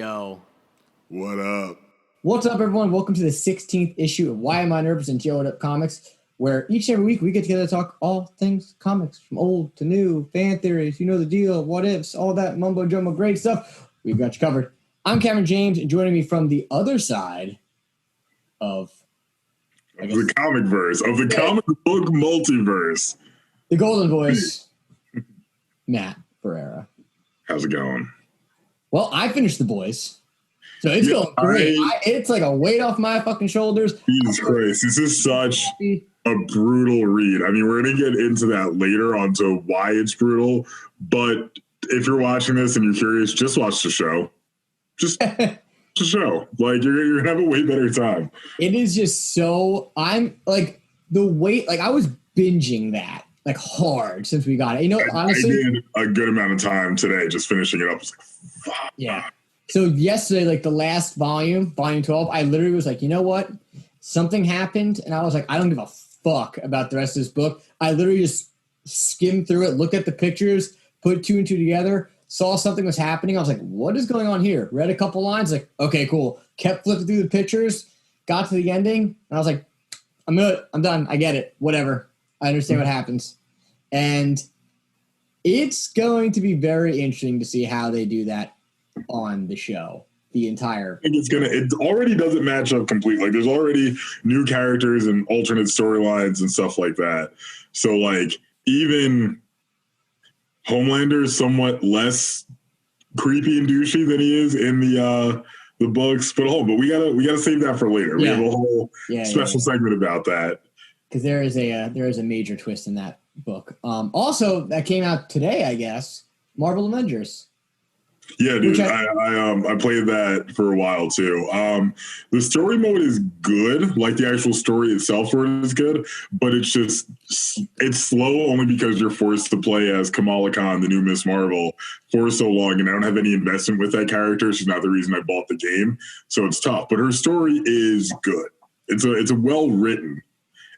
Yo. What up? What's up, everyone? Welcome to the 16th issue of Why Am I Nervous and Yo What Up Comics, where each and every week we get together to talk all things comics, from old to new, fan theories, you know the deal, what ifs, all that mumbo jumbo great stuff. We've got you covered. I'm Cameron James, and joining me from the other side of the comic verse, of the comic book multiverse, the golden voice, Matt Ferreira. How's it going? Well, I finished The Boys. So it's going great. It's like a weight off my fucking shoulders. Jesus Christ. This is such a brutal read. I mean, we're going to get into that later onto why it's brutal. But if you're watching this and you're curious, just watch the show. Just the show. Like, you're going to have a way better time. It is just so, I'm like, the weight, like, I was binging that, like, hard since we got it. You know, honestly. I did a good amount of time today just finishing it up. I was like, fuck. Yeah. So yesterday, like the last volume 12, I literally was like, you know what? Something happened, and I was like, I don't give a fuck about the rest of this book. I literally just skimmed through it, looked at the pictures, put two and two together, saw something was happening. I was like, what is going on here? Read a couple lines, like, okay, cool. Kept flipping through the pictures, got to the ending, and I was like, I'm good. I'm done. I get it. Whatever. I understand what happens. And it's going to be very interesting to see how they do that on the show. The entire I think it already doesn't match up completely. Like, there's already new characters and alternate storylines and stuff like that. So, like, even Homelander is somewhat less creepy and douchey than he is in the books. But we gotta save that for later. Yeah. We have a whole special segment about that, because there is a major twist in that book. Also, that came out today, I guess. Marvel Avengers. Yeah, dude, I played that for a while too. The story mode is good, like the actual story itself is good, but it's slow only because you're forced to play as Kamala Khan, the new Miss Marvel, for so long, and I don't have any investment with that character. She's not the reason I bought the game, so it's tough. But her story is good. It's a well written.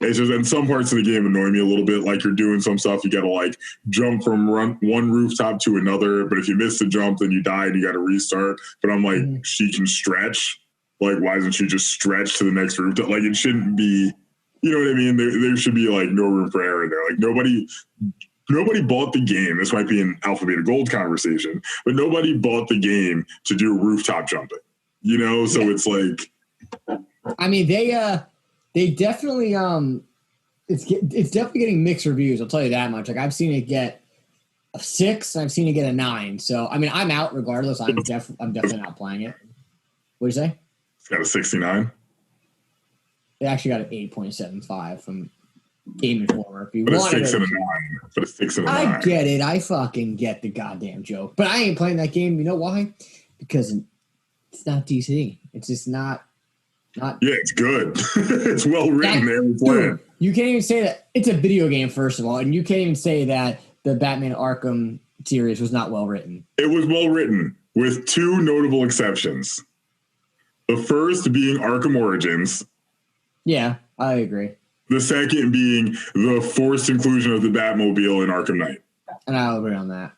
It's just, and some parts of the game annoy me a little bit. Like, you're doing some stuff, you got to like jump from one rooftop to another. But if you miss the jump, then you die and you got to restart. But I'm like, she can stretch. Like, why doesn't she just stretch to the next rooftop? Like, it shouldn't be, you know what I mean? There should be like no room for error there. Like, nobody bought the game. This might be an Alpha Beta Gold conversation, but nobody bought the game to do rooftop jumping, you know? So it's like, I mean, they definitely it's definitely getting mixed reviews. I'll tell you that much. Like, I've seen it get a 6, and I've seen it get a 9. So I mean, I'm out regardless. I'm definitely not playing it. What do you say? It's got a 69. It actually got an 8.75 from Game Informer. If you but wanted a 6 and a 9. But a 6 and a 9. I get it. I fucking get the goddamn joke. But I ain't playing that game. You know why? Because it's not DC. It's just not. Yeah, it's good. It's well written. Dude, you can't even say that. It's a video game, first of all, and you can't even say that the Batman Arkham series was not well written. It was well written, with two notable exceptions. The first being Arkham Origins. Yeah, I agree. The second being the forced inclusion of the Batmobile in Arkham Knight. And I'll agree on that.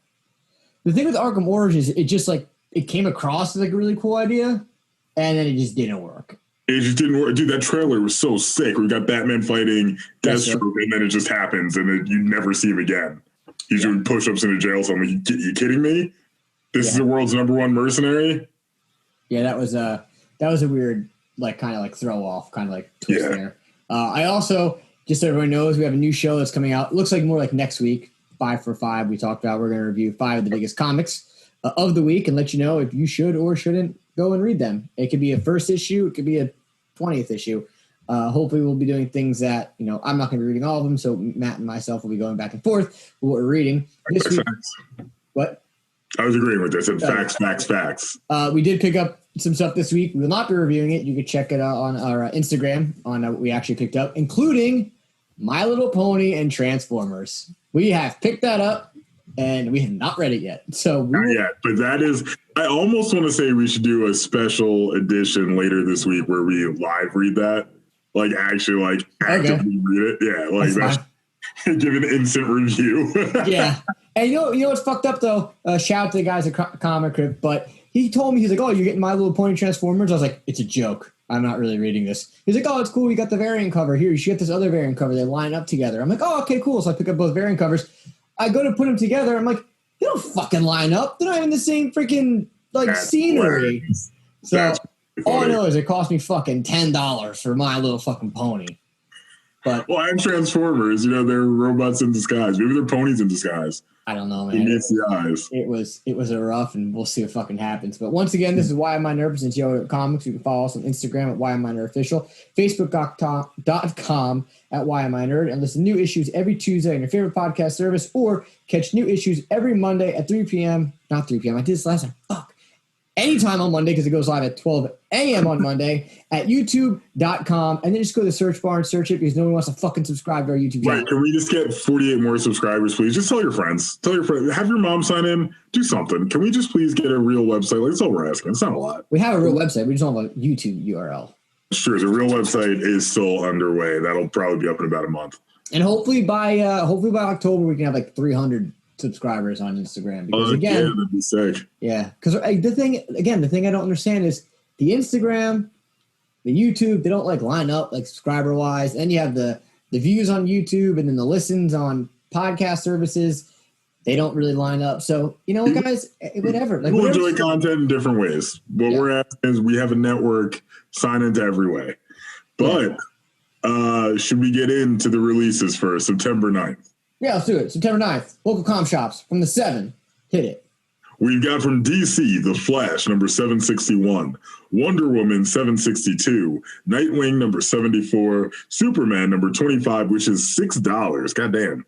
The thing with Arkham Origins, it just like it came across as like a really cool idea, and then it just didn't work. It just didn't work. Dude, that trailer was so sick. We got Batman fighting Deathstroke, and then it just happens, and then you never see him again. He's doing push-ups in a jail cell. You kidding me? This is the world's #1 mercenary? Yeah, that was a weird, like, kind of like throw-off, kind of like twist there. I also, just so everyone knows, we have a new show that's coming out. It looks like more like next week, 5 for 5. We talked about we're going to review 5 of the biggest comics of the week and let you know if you should or shouldn't go and read them. It could be a first issue. It could be a 20th issue. Hopefully we'll be doing things that, you know, I'm not going to be reading all of them, so Matt and myself will be going back and forth with what we're reading. This week, what? I was agreeing with this. I said facts. We did pick up some stuff this week. We will not be reviewing it. You can check it out on our Instagram on what we actually picked up, including My Little Pony and Transformers. We have picked that up. And we have not read it yet. Not yet, but that is, I almost want to say we should do a special edition later this week where we live read that. Like, actually, actively read it. Yeah, like that. Give an instant review. Yeah. And you know what's fucked up, though? Shout out to the guys at Comic Crypt, but he told me, he's like, oh, you're getting My Little Pony Transformers? I was like, it's a joke. I'm not really reading this. He's like, oh, it's cool. You got the variant cover. Here, you should get this other variant cover. They line up together. I'm like, oh, okay, cool. So I pick up both variant covers. I go to put them together. I'm like, they don't fucking line up. They're not even the same freaking, like, scenery. Hilarious. So all I know is it cost me fucking $10 for My Little fucking Pony. But well, and Transformers, they're robots in disguise. Maybe they're ponies in disguise. I don't know, man. It was a rough, and we'll see what fucking happens. But once again, this is Why Am I Nerd presents Yo Comics. You can follow us on Instagram at Why Am I Nerd Official, Facebook.com at Why Am I Nerd, and listen to new issues every Tuesday on your favorite podcast service, or catch new issues every Monday at 3 p.m. Not 3 p.m. I did this last time. Fuck. Anytime on Monday, because it goes live at 12 a.m. on Monday at youtube.com. And then just go to the search bar and search it, because no one wants to fucking subscribe to our YouTube channel. Right. Can we just get 48 more subscribers, please? Just tell your friends. Have your mom sign in. Do something. Can we just please get a real website? Like, that's all we're asking. It's not a lot. We have a real website. We just don't have a YouTube URL. Sure. The real website is still underway. That'll probably be up in about a month. And hopefully by October, we can have like 300 subscribers on Instagram, because again, that'd be sick. Yeah, because the thing I don't understand is the Instagram, the YouTube, they don't like line up like subscriber wise. And you have the views on YouTube, and then the listens on podcast services, they don't really line up. So guys, whatever. Like, people enjoy content in different ways. What we're asking is, we have a network, sign into every way. But should we get into the releases for September 9th? Yeah, let's do it. September 9th, local comm shops from the 7. Hit it. We've got from DC, The Flash, number 761, Wonder Woman, 762, Nightwing, number 74, Superman, number 25, which is $6. Goddamn.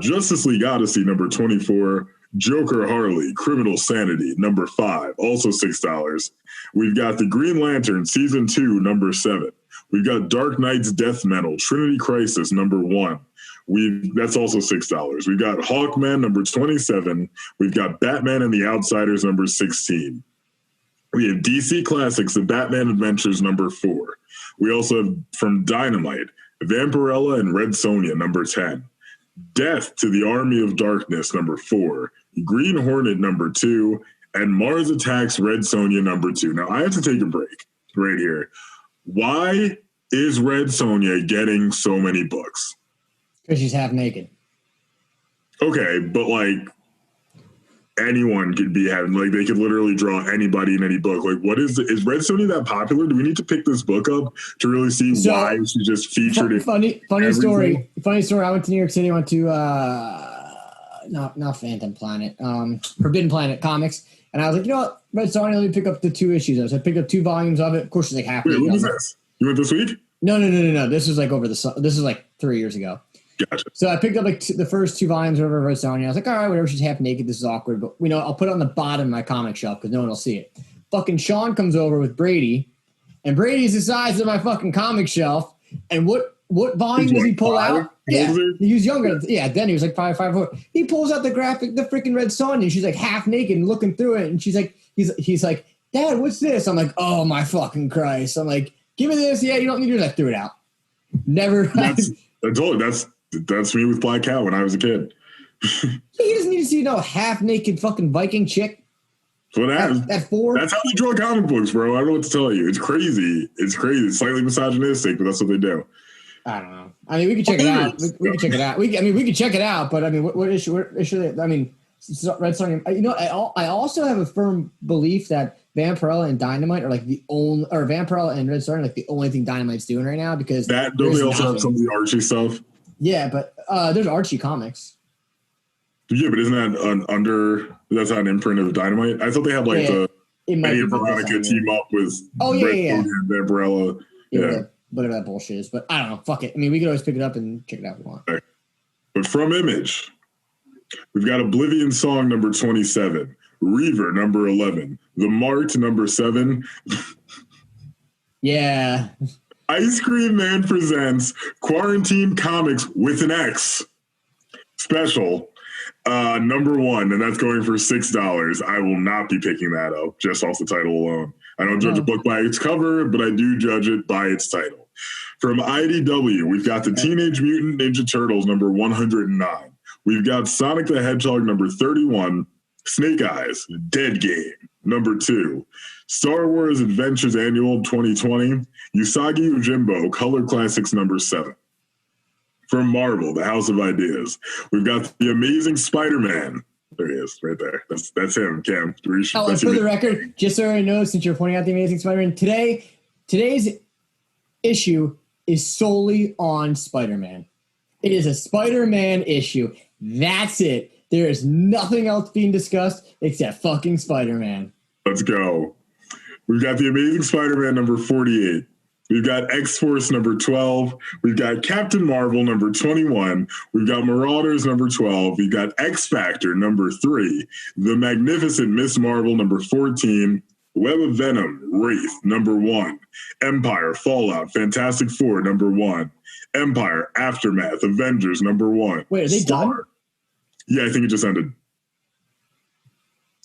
Justice League Odyssey, number 24, Joker Harley, Criminal Sanity, number 5, also $6. We've got The Green Lantern, Season 2, number 7. We've got Dark Knight's Death Metal, Trinity Crisis, number 1. That's also $6. We've got Hawkman, number 27. We've got Batman and the Outsiders, number 16. We have DC Classics, The Batman Adventures, number 4. We also have from DYNAMYTE, Vampirella and Red Sonja, number 10. Death to the Army of Darkness, number 4. Green Hornet, number 2. And Mars Attacks, Red Sonja, number 2. Now, I have to take a break right here. Why is Red Sonja getting so many books? Because she's half naked. Okay, but like anyone could be having, like, they could literally draw anybody in any book. Like, is Red Sonja that popular? Do we need to pick this book up to really see why she's just featured in funny story. Funny story. I went to New York City. I went to not Phantom Planet, Forbidden Planet Comics, and I was like, you know what, Red Sonja, let me pick up the 2 issues. I picked up 2 volumes of it. Of course, she's like half naked. Wait, when was this? You went this week? No. This was like this is like 3 years ago. Gotcha. So I picked up like the first 2 volumes of Red Sonja. I was like, all right, whatever. She's half naked. This is awkward, but I'll put it on the bottom of my comic shelf because no one will see it. Fucking Sean comes over with Brady, and Brady's the size of my fucking comic shelf. And what volume does he pull out? Yeah, he was younger. Yeah, then he was like 5'4". He pulls out the freaking Red Sonja, and she's like half naked and looking through it, and she's like, he's like, Dad, what's this? I'm like, oh my fucking Christ! I'm like, give me this. Yeah, you don't need to do that. Threw it out. Never. I told you that's me with Black Cat when I was a kid. He doesn't need to see no half naked fucking Viking chick. So at 4. That's how they draw comic books, bro. I don't know what to tell you. It's crazy. It's slightly misogynistic, but that's what they do. I don't know. I mean, we can check it out. We can check it out. We can check it out. But I mean, what issue? I mean, Red Sonja. I also have a firm belief that Vampirella and DYNAMYTE are like the only, or Vampirella and Red Sonja are like the only thing DYNAMYTE's doing right now, because don't they also have some of the Archie stuff? Yeah, but there's Archie comics. Yeah, but isn't that that's not an imprint of DYNAMYTE? I thought they had like the Eddie and Veronica team up with Red Sonja and Vampirella. Yeah. Whatever that bullshit is. But I don't know. Fuck it. I mean, we could always pick it up and check it out if we want. Okay. But from Image, we've got Oblivion Song number 27, Reaver number 11, The Marked number 7. Yeah. Ice Cream Man presents Quarantine Comics with an X special number 1, and that's going for $6. I will not be picking that up just off the title alone. I don't judge a book by its cover, but I do judge it by its title. From IDW, we've got the Teenage Mutant Ninja Turtles number 109. We've got Sonic the Hedgehog number 31, Snake Eyes, Dead Game, Number 2, Star Wars Adventures Annual 2020, Usagi Yojimbo, Color Classics number 7. From Marvel, the House of Ideas, we've got The Amazing Spider-Man. There he is, right there. That's him, Cam. And for the record, just so I know, since you're pointing out The Amazing Spider-Man, today's issue is solely on Spider-Man. It is a Spider-Man issue. That's it. There is nothing else being discussed except fucking Spider-Man. Let's go. We've got The Amazing Spider-Man number 48. We've got X-Force number 12. We've got Captain Marvel number 21. We've got Marauders number 12. We've got X-Factor number 3. The Magnificent Miss Marvel number 14. Web of Venom, Wraith number 1. Empire, Fallout, Fantastic Four number 1. Empire, Aftermath, Avengers number 1. Wait, are they done? Yeah, I think it just ended.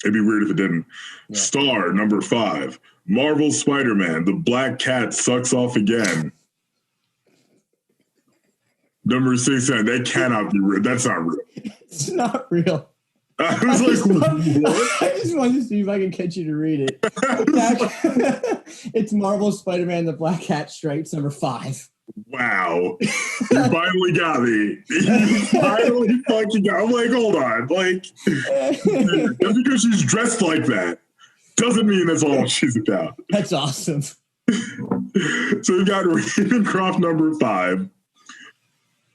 It'd be weird if it didn't. Yeah. Star, number 5. Marvel Spider-Man, The Black Cat Sucks Off Again. Number 6, that cannot be real. That's not real. It's not real. I was what? I just wanted to see if I can catch you to read it. It's Marvel Spider-Man, The Black Cat Stripes, number 5. Wow. You finally got me. You finally fucking got me. I'm like, hold on. Like, just because she's dressed like that doesn't mean that's all she's about. That's awesome. So we've got Ravencroft number 5.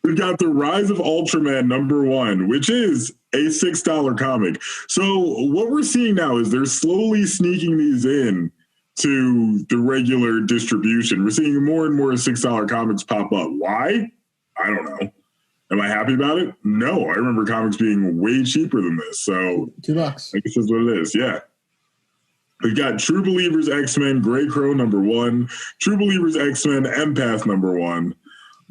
We've got The Rise of Ultraman number 1, which is a $6 comic. So what we're seeing now is they're slowly sneaking these in to the regular distribution. We're seeing more and more $6 comics pop up. Why? I don't know. Am I happy about it? No. I remember comics being way cheaper than this. So $2. I guess that's what it is. Yeah. We've got True Believers X-Men Grey Crow number 1, True Believers X-Men Empath number 1,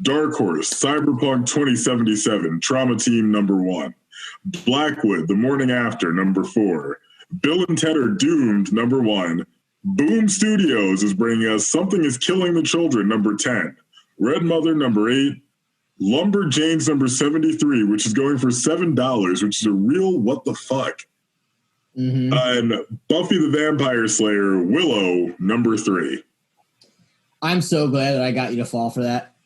Dark Horse Cyberpunk 2077 Trauma Team number 1, Blackwood The Morning After number 4, Bill and Ted Are Doomed number 1, Boom Studios is bringing us Something Is Killing the Children number 10, Red Mother number 8, Lumberjanes number 73, which is going for $7, which is a real what the fuck. Mm-hmm. And Buffy the Vampire Slayer Willow number 3. I'm so glad that I got you to fall for that.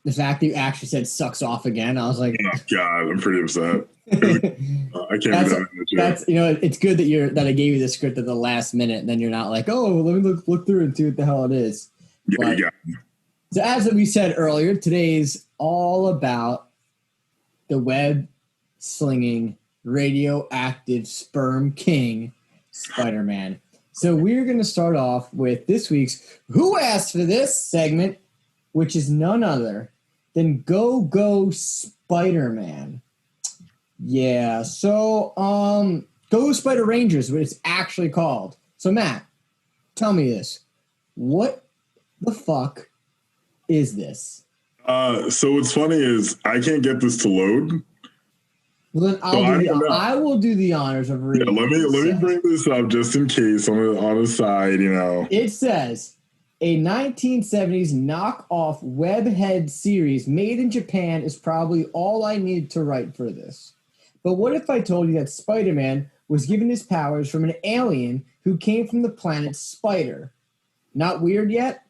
The fact that you actually said sucks off again, I was like, oh God, I'm pretty upset. I can't. That's it's good that I gave you the script at the last minute, and then you're not like, oh, let me look through and see what the hell it is. Yeah. So as we said earlier, today's all about the web slinging, radioactive sperm king, Spider-Man. So we're going to start off with this week's Who Asked for This segment, which is none other than Go Spider-Man. Yeah, so Go Spider Rangers, what it's actually called. So Matt, tell me this. What the fuck is this? So what's funny is I can't get this to load. Well, then I will do the honors of reading. Yeah, let me bring this up just in case on the side, It says a 1970s knockoff webhead series made in Japan is probably all I needed to write for this. But what if I told you that Spider-Man was given his powers from an alien who came from the planet Spider? Not weird yet?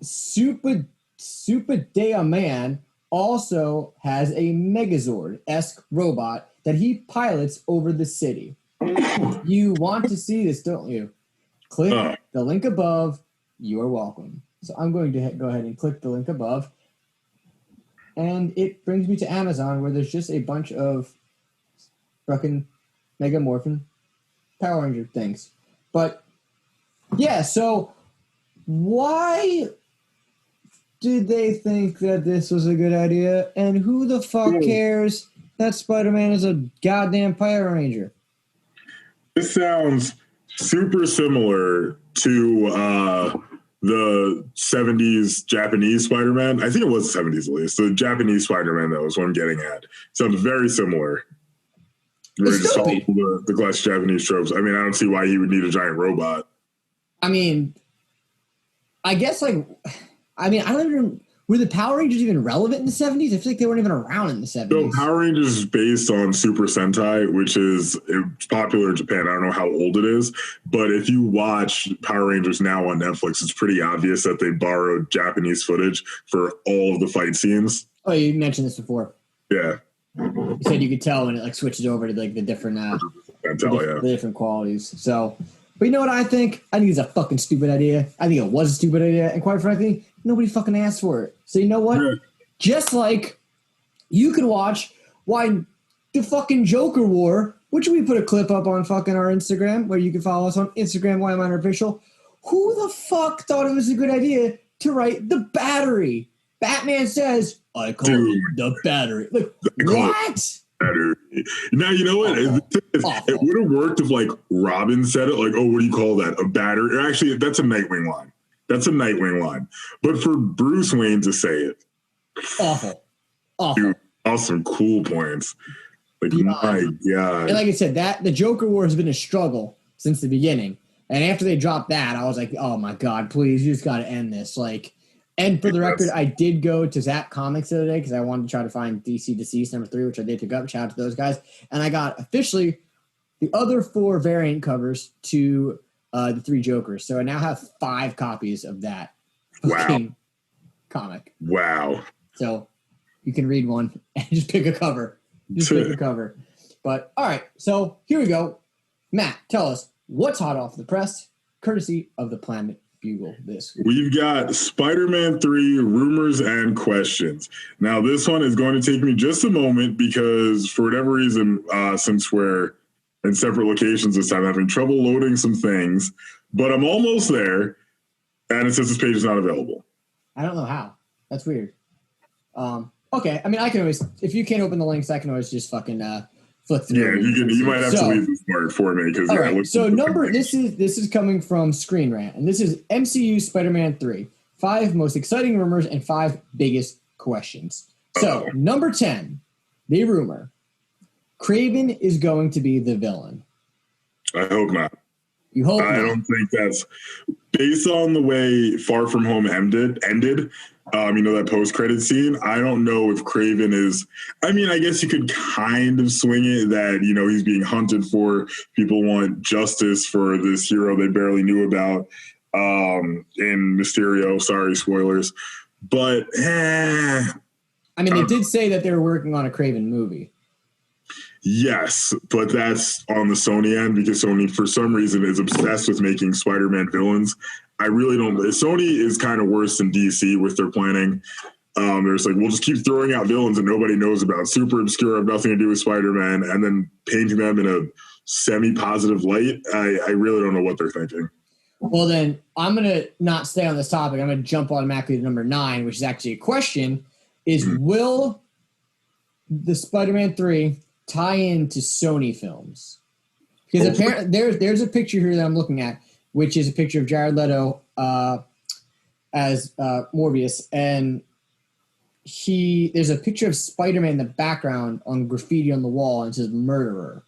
Super Dea Man also has a Megazord-esque robot that he pilots over the city. You want to see this, don't you? Click the link above. You are welcome. So I'm going to go ahead and click the link above. And it brings me to Amazon, where there's just a bunch of fucking Mega Morphin Power Ranger things. But, yeah, so why did they think that this was a good idea? And who the fuck cares that Spider-Man is a goddamn Power Ranger? This sounds super similar to the 70s Japanese Spider-Man. I think it was the 70s at least. The Japanese Spider-Man, that was what I'm getting at. Sounds very similar. Where just all the classic Japanese tropes. I mean, I don't see why he would need a giant robot. I mean, I guess I don't even... were the Power Rangers even relevant in the 70s? I feel like they weren't even around in the 70s. So Power Rangers is based on Super Sentai, which is popular in Japan. I don't know how old it is, but if you watch Power Rangers now on Netflix, it's pretty obvious that they borrowed Japanese footage for all of the fight scenes. Oh, you mentioned this before. Yeah. You said you could tell when it like switches over to like the different the different qualities. So, but you know what I think? I think it's a fucking stupid idea. I think it was a stupid idea, and quite frankly, nobody fucking asked for it. So you know what? Yeah. Just like you can watch why the fucking Joker War, which we put a clip up on fucking our Instagram, where you can follow us on Instagram, YMinerOfficial. Who the fuck thought it was a good idea to write the Battery? Batman says, I call it the Battery. Like, what? Battery. Now, you know what? It would have worked if, like, Robin said it, like, oh, what do you call that? A battery? Or actually, that's a Nightwing line. That's a Nightwing line. But for Bruce Wayne to say it. Awful. Dude, awesome, cool points. Like, my God. And like I said, the Joker War has been a struggle since the beginning. And after they dropped that, I was like, oh, my God, please, you just got to end this. Like, and for the record, I did go to Zap Comics the other day because I wanted to try to find DC Deceased #3, which I did pick up. Shout out to those guys. And I got officially the other 4 variant covers to the 3 Jokers. So I now have 5 copies of that comic. Wow. So you can read one and just pick a cover. Just pick a cover. But all right, so here we go. Matt, tell us what's hot off the press, courtesy of the Planet Bugle this week. We've got Spider-Man 3 rumors and questions. Now, this one is going to take me just a moment because for whatever reason, since we're in separate locations this time, I'm having trouble loading some things, but I'm almost there, and it says this page is not available. I don't know how. That's weird. Okay, I mean, I can always, if you can't open the links, I can always just fucking flip through. Yeah, you might have to leave this part for me because this is coming from Screen Rant, and this is MCU Spider-Man 3, 5 most exciting rumors and 5 biggest questions. So number 10, the rumor: Kraven is going to be the villain. I hope not. You hope I don't think that's based on the way Far From Home ended. That post-credit scene. I don't know if Kraven is. I mean, I guess you could kind of swing it that he's being hunted for. People want justice for this hero they barely knew about in Mysterio. Sorry, spoilers. But I mean, they did say that they were working on a Kraven movie. Yes, but that's on the Sony end because Sony, for some reason, is obsessed with making Spider-Man villains. I really don't. Sony is kind of worse than DC with their planning. There's like, we'll just keep throwing out villains that nobody knows about, super obscure, have nothing to do with Spider-Man, and then painting them in a semi-positive light. I really don't know what they're thinking. Well, then I'm going to not stay on this topic. I'm going to jump automatically to number 9, which is actually a question, is will the Spider-Man 3 tie into Sony films? Because apparently there's a picture here that I'm looking at, which is a picture of Jared Leto as Morbius, and there's a picture of Spider-Man in the background on graffiti on the wall, and it says murderer.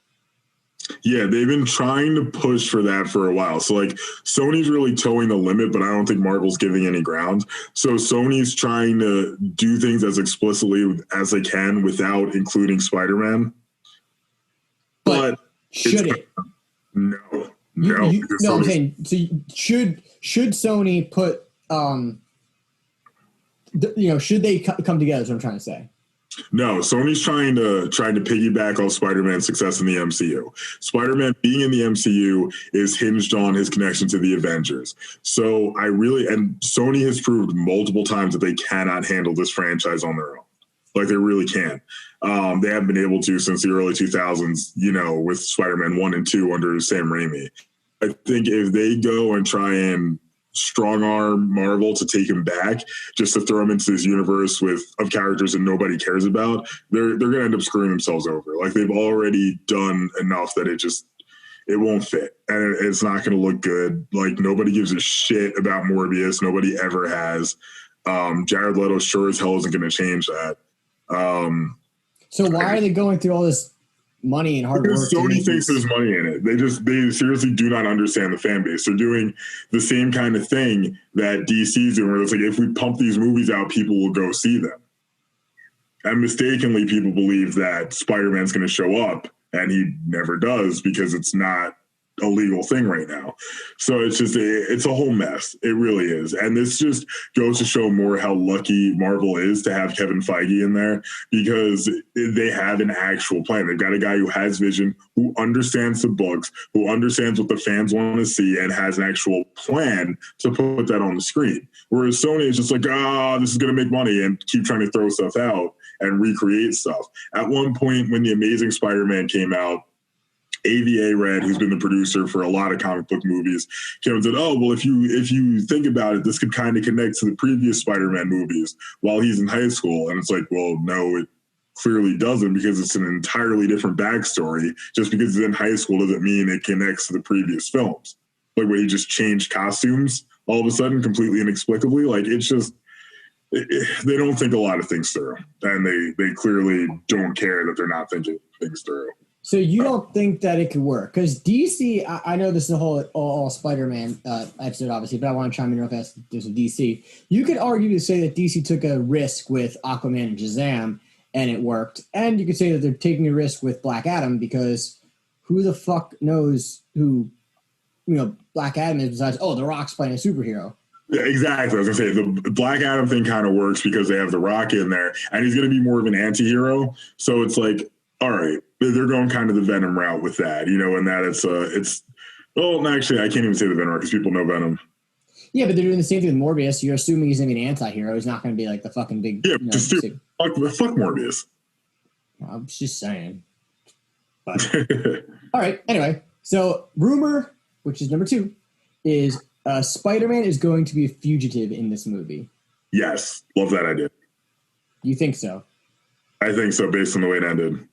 Yeah, they've been trying to push for that for a while. So, like, Sony's really towing the limit, but I don't think Marvel's giving any ground. So Sony's trying to do things as explicitly as they can without including Spider-Man. But should it? No. I'm saying, so should Sony put, should they come together is what I'm trying to say. No, Sony's trying to piggyback off Spider-Man's success in the MCU. Spider-Man being in the MCU is hinged on his connection to the Avengers. So and Sony has proved multiple times that they cannot handle this franchise on their own. Like, they really can't. They haven't been able to since the early 2000s, with Spider-Man 1 and 2 under Sam Raimi. I think if they go and try and strong arm Marvel to take him back, just to throw him into this universe of characters that nobody cares about, they're going to end up screwing themselves over. Like, they've already done enough that it won't fit, and it's not going to look good. Like, nobody gives a shit about Morbius. Nobody ever has. Jared Leto sure as hell isn't going to change that. So why are they going through all this money and hard because work. Sony thinks there's money in it. They seriously do not understand the fan base. They're doing the same kind of thing that DC's doing, where it's like, if we pump these movies out, people will go see them. And mistakenly, people believe that Spider-Man's going to show up, and he never does because it's not a legal thing right now. So it's just it's a whole mess. It really is. And this just goes to show more how lucky Marvel is to have Kevin Feige in there, because they have an actual plan. They've got a guy who has vision, who understands the books, who understands what the fans want to see, and has an actual plan to put that on the screen. Whereas Sony is just like, this is going to make money, and keep trying to throw stuff out and recreate stuff. At one point when The Amazing Spider-Man came out, AVA Red, who's been the producer for a lot of comic book movies, came and said, well, if you think about it, this could kind of connect to the previous Spider-Man movies while he's in high school. And it's like, well, no, it clearly doesn't, because it's an entirely different backstory. Just because he's in high school doesn't mean it connects to the previous films. Like, where he just changed costumes all of a sudden completely inexplicably. Like, it's just, they don't think a lot of things through. And they clearly don't care that they're not thinking things through. So you don't think that it could work? Because DC, I know this is a whole all Spider-Man episode, obviously, but I want to chime in real fast. There's a DC. You could argue to say that DC took a risk with Aquaman and Shazam, and it worked. And you could say that they're taking a risk with Black Adam, because who the fuck knows who, Black Adam is besides, The Rock's playing a superhero. Yeah, exactly. I was going to say, the Black Adam thing kind of works because they have The Rock in there, and he's going to be more of an anti-hero. So it's like, all right, they're going kind of the Venom route with that, and that actually, I can't even say the Venom route because people know Venom. Yeah, but they're doing the same thing with Morbius. You're assuming he's going to be an anti-hero. He's not going to be like the fucking big... Yeah, fuck Morbius. I'm just saying. But, all right, anyway. So, rumor, which is number 2, is Spider-Man is going to be a fugitive in this movie. Yes, love that idea. You think so? I think so, based on the way it ended.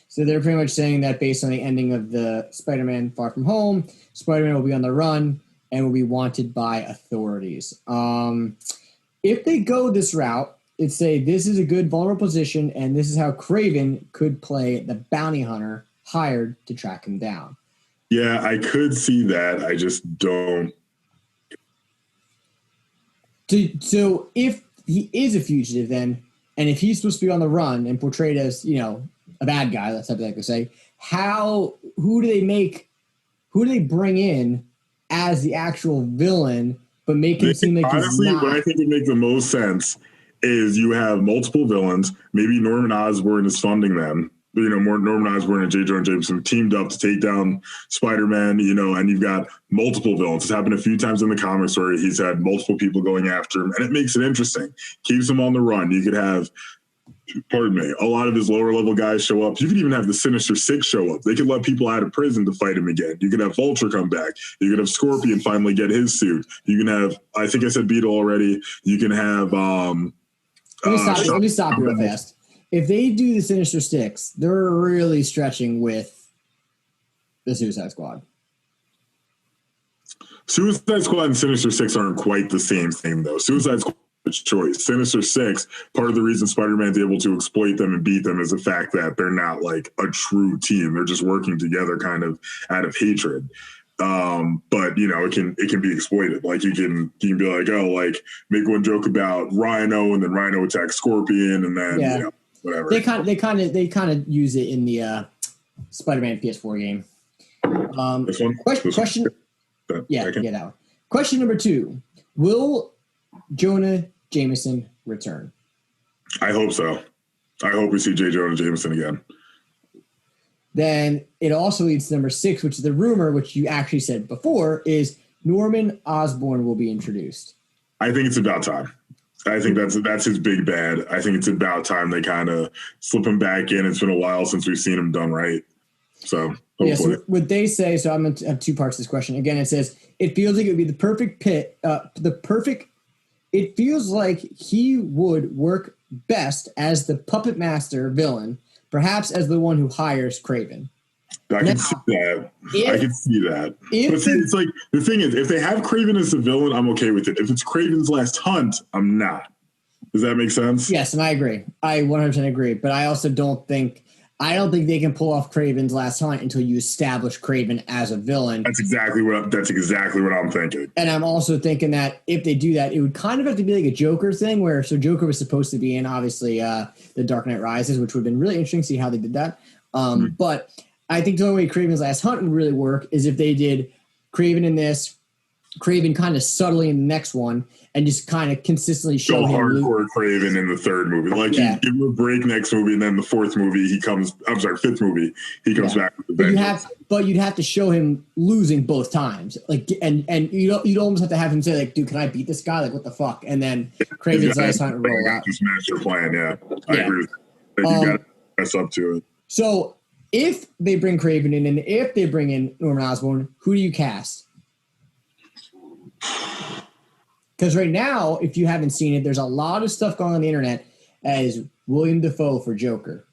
So they're pretty much saying that based on the ending of the Spider-Man Far From Home, Spider-Man will be on the run and will be wanted by authorities. If they go this route, it's say this is a good vulnerable position, and this is how Kraven could play the bounty hunter hired to track him down. Yeah, I could see that. I just don't. So if he is a fugitive then, and if he's supposed to be on the run and portrayed as, a bad guy, that's what I like to say, who do they bring in as the actual villain, but make him seem like honestly, he's not? What I think would make the most sense is you have multiple villains. Maybe Norman Osborn is funding them. Norman Osborn and J. Jonah Jameson teamed up to take down Spider-Man, and you've got multiple villains. It's happened a few times in the comics where he's had multiple people going after him, and it makes it interesting. Keeps him on the run. You could have, a lot of his lower level guys show up. You could even have the Sinister Six show up. They could let people out of prison to fight him again. You could have Vulture come back. You could have Scorpion finally get his suit. You can have, I think I said Beetle already. You can have, let me stop you real fast. If they do the Sinister Six, they're really stretching with the Suicide Squad. Suicide Squad and Sinister Six aren't quite the same thing, though. Suicide Squad is choice. Sinister Six, part of the reason Spider-Man's able to exploit them and beat them is the fact that they're not like a true team. They're just working together kind of out of hatred. But it can be exploited. Like you can be like, make one joke about Rhino, and then Rhino attacks Scorpion, and then whatever. They kind of use it in the Spider-Man PS4 game. Question. That one. Question number 2: will Jonah Jameson return? I hope so. I hope we see J. Jonah Jameson again. Then it also leads to number 6, which is the rumor, which you actually said before, is Norman Osborn will be introduced. I think it's about time. I think that's his big bad. I think it's about time they kind of slip him back in. It's been a while since we've seen him done right. So hopefully. Yeah, so what they say, so I'm going to have 2 parts to this question. Again, it says, it feels like it would be the perfect it feels like he would work best as the puppet master villain, perhaps as the one who hires Kraven. I can see that. But see, it's like, the thing is, if they have Kraven as the villain, I'm okay with it. If it's Kraven's last hunt, I'm not. Does that make sense? Yes, and I agree. I 100% agree. But I also don't think, I don't think they can pull off Kraven's Last Hunt until you establish Kraven as a villain. That's exactly what I'm thinking. And I'm also thinking that if they do that, it would kind of have to be like a Joker thing where, so Joker was supposed to be in, obviously, The Dark Knight Rises, which would have been really interesting to see how they did that. But I think the only way Kraven's Last Hunt would really work is if they did Kraven in this, Kraven kind of subtly in the next one, and just kind of consistently show him hardcore Kraven in the third movie. Like, you give him a break next movie, and then the fifth movie, he comes back with the vengeance. But you'd have to show him losing both times. Like, and you'd almost have to have him say, like, dude, can I beat this guy? Like, what the fuck? And then Kraven's Last Hunt would roll out. Just master plan, I agree with that. You got to mess up to it. So if they bring Kraven in, and if they bring in Norman Osborn, who do you cast? Because right now, if you haven't seen it, there's a lot of stuff going on the internet as William Dafoe for Joker.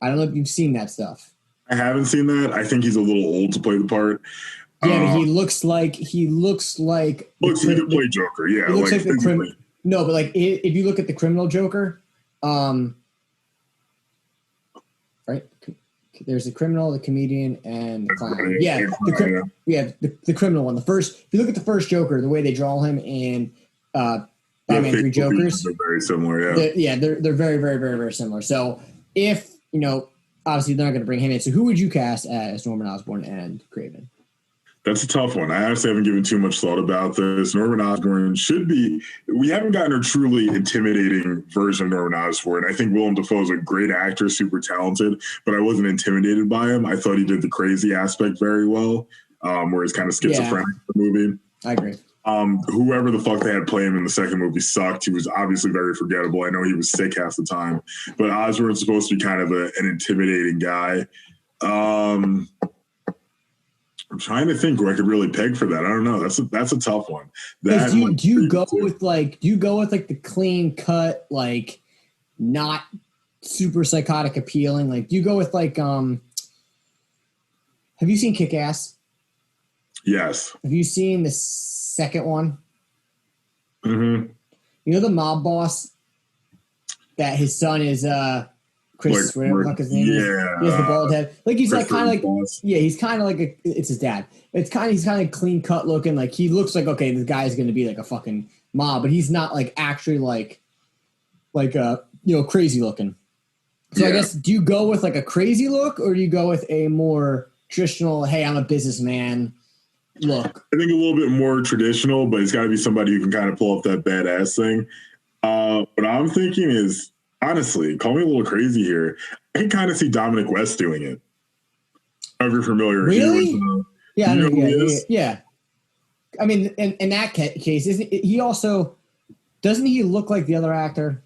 I don't know if you've seen that stuff. I haven't seen that. I think he's a little old to play the part. Yeah, but he looks like he could play Joker. Yeah, he looks like the criminal. No, but like if you look at the criminal Joker, right? There's the criminal, the comedian, and the clown. The criminal one. If you look at the first Joker, the way they draw him in Batman 3 Jokers, they're very similar. They're very, very, very, very similar. So if obviously they're not going to bring him in. So who would you cast as Norman Osborn and Kraven? That's a tough one. I honestly haven't given too much thought about this. Norman Osborn we haven't gotten a truly intimidating version of Norman Osborn. I think Willem Dafoe is a great actor, super talented, but I wasn't intimidated by him. I thought he did the crazy aspect very well, where he's kind of schizophrenic in the movie. I agree. Whoever the fuck they had play him in the second movie sucked. He was obviously very forgettable. I know he was sick half the time, but Osborn's supposed to be kind of an intimidating guy. I'm trying to think who I could really peg for that. I don't know. That's a tough one. Do you go with the clean cut, like not super psychotic appealing? Like, do you go with like have you seen Kick-Ass? Yes. Have you seen the second one? Mm-hmm. You know the mob boss that his son is Chris, whatever the fuck his name is. He has the bald head. Like he's like kind of like he's kind of like it's his dad. He's kind of clean cut looking. Like he looks like, okay, this guy's going to be like a fucking mob, but he's not like actually like crazy looking. So I guess, do you go with like a crazy look, or do you go with a more traditional, hey, I'm a businessman look? I think a little bit more traditional, but it's got to be somebody who can kind of pull off that badass thing. What I'm thinking is, honestly, call me a little crazy here, I can kind of see Dominic West doing it. If you're familiar. Really? Yeah. I mean, in that case, he also, doesn't he look like the other actor?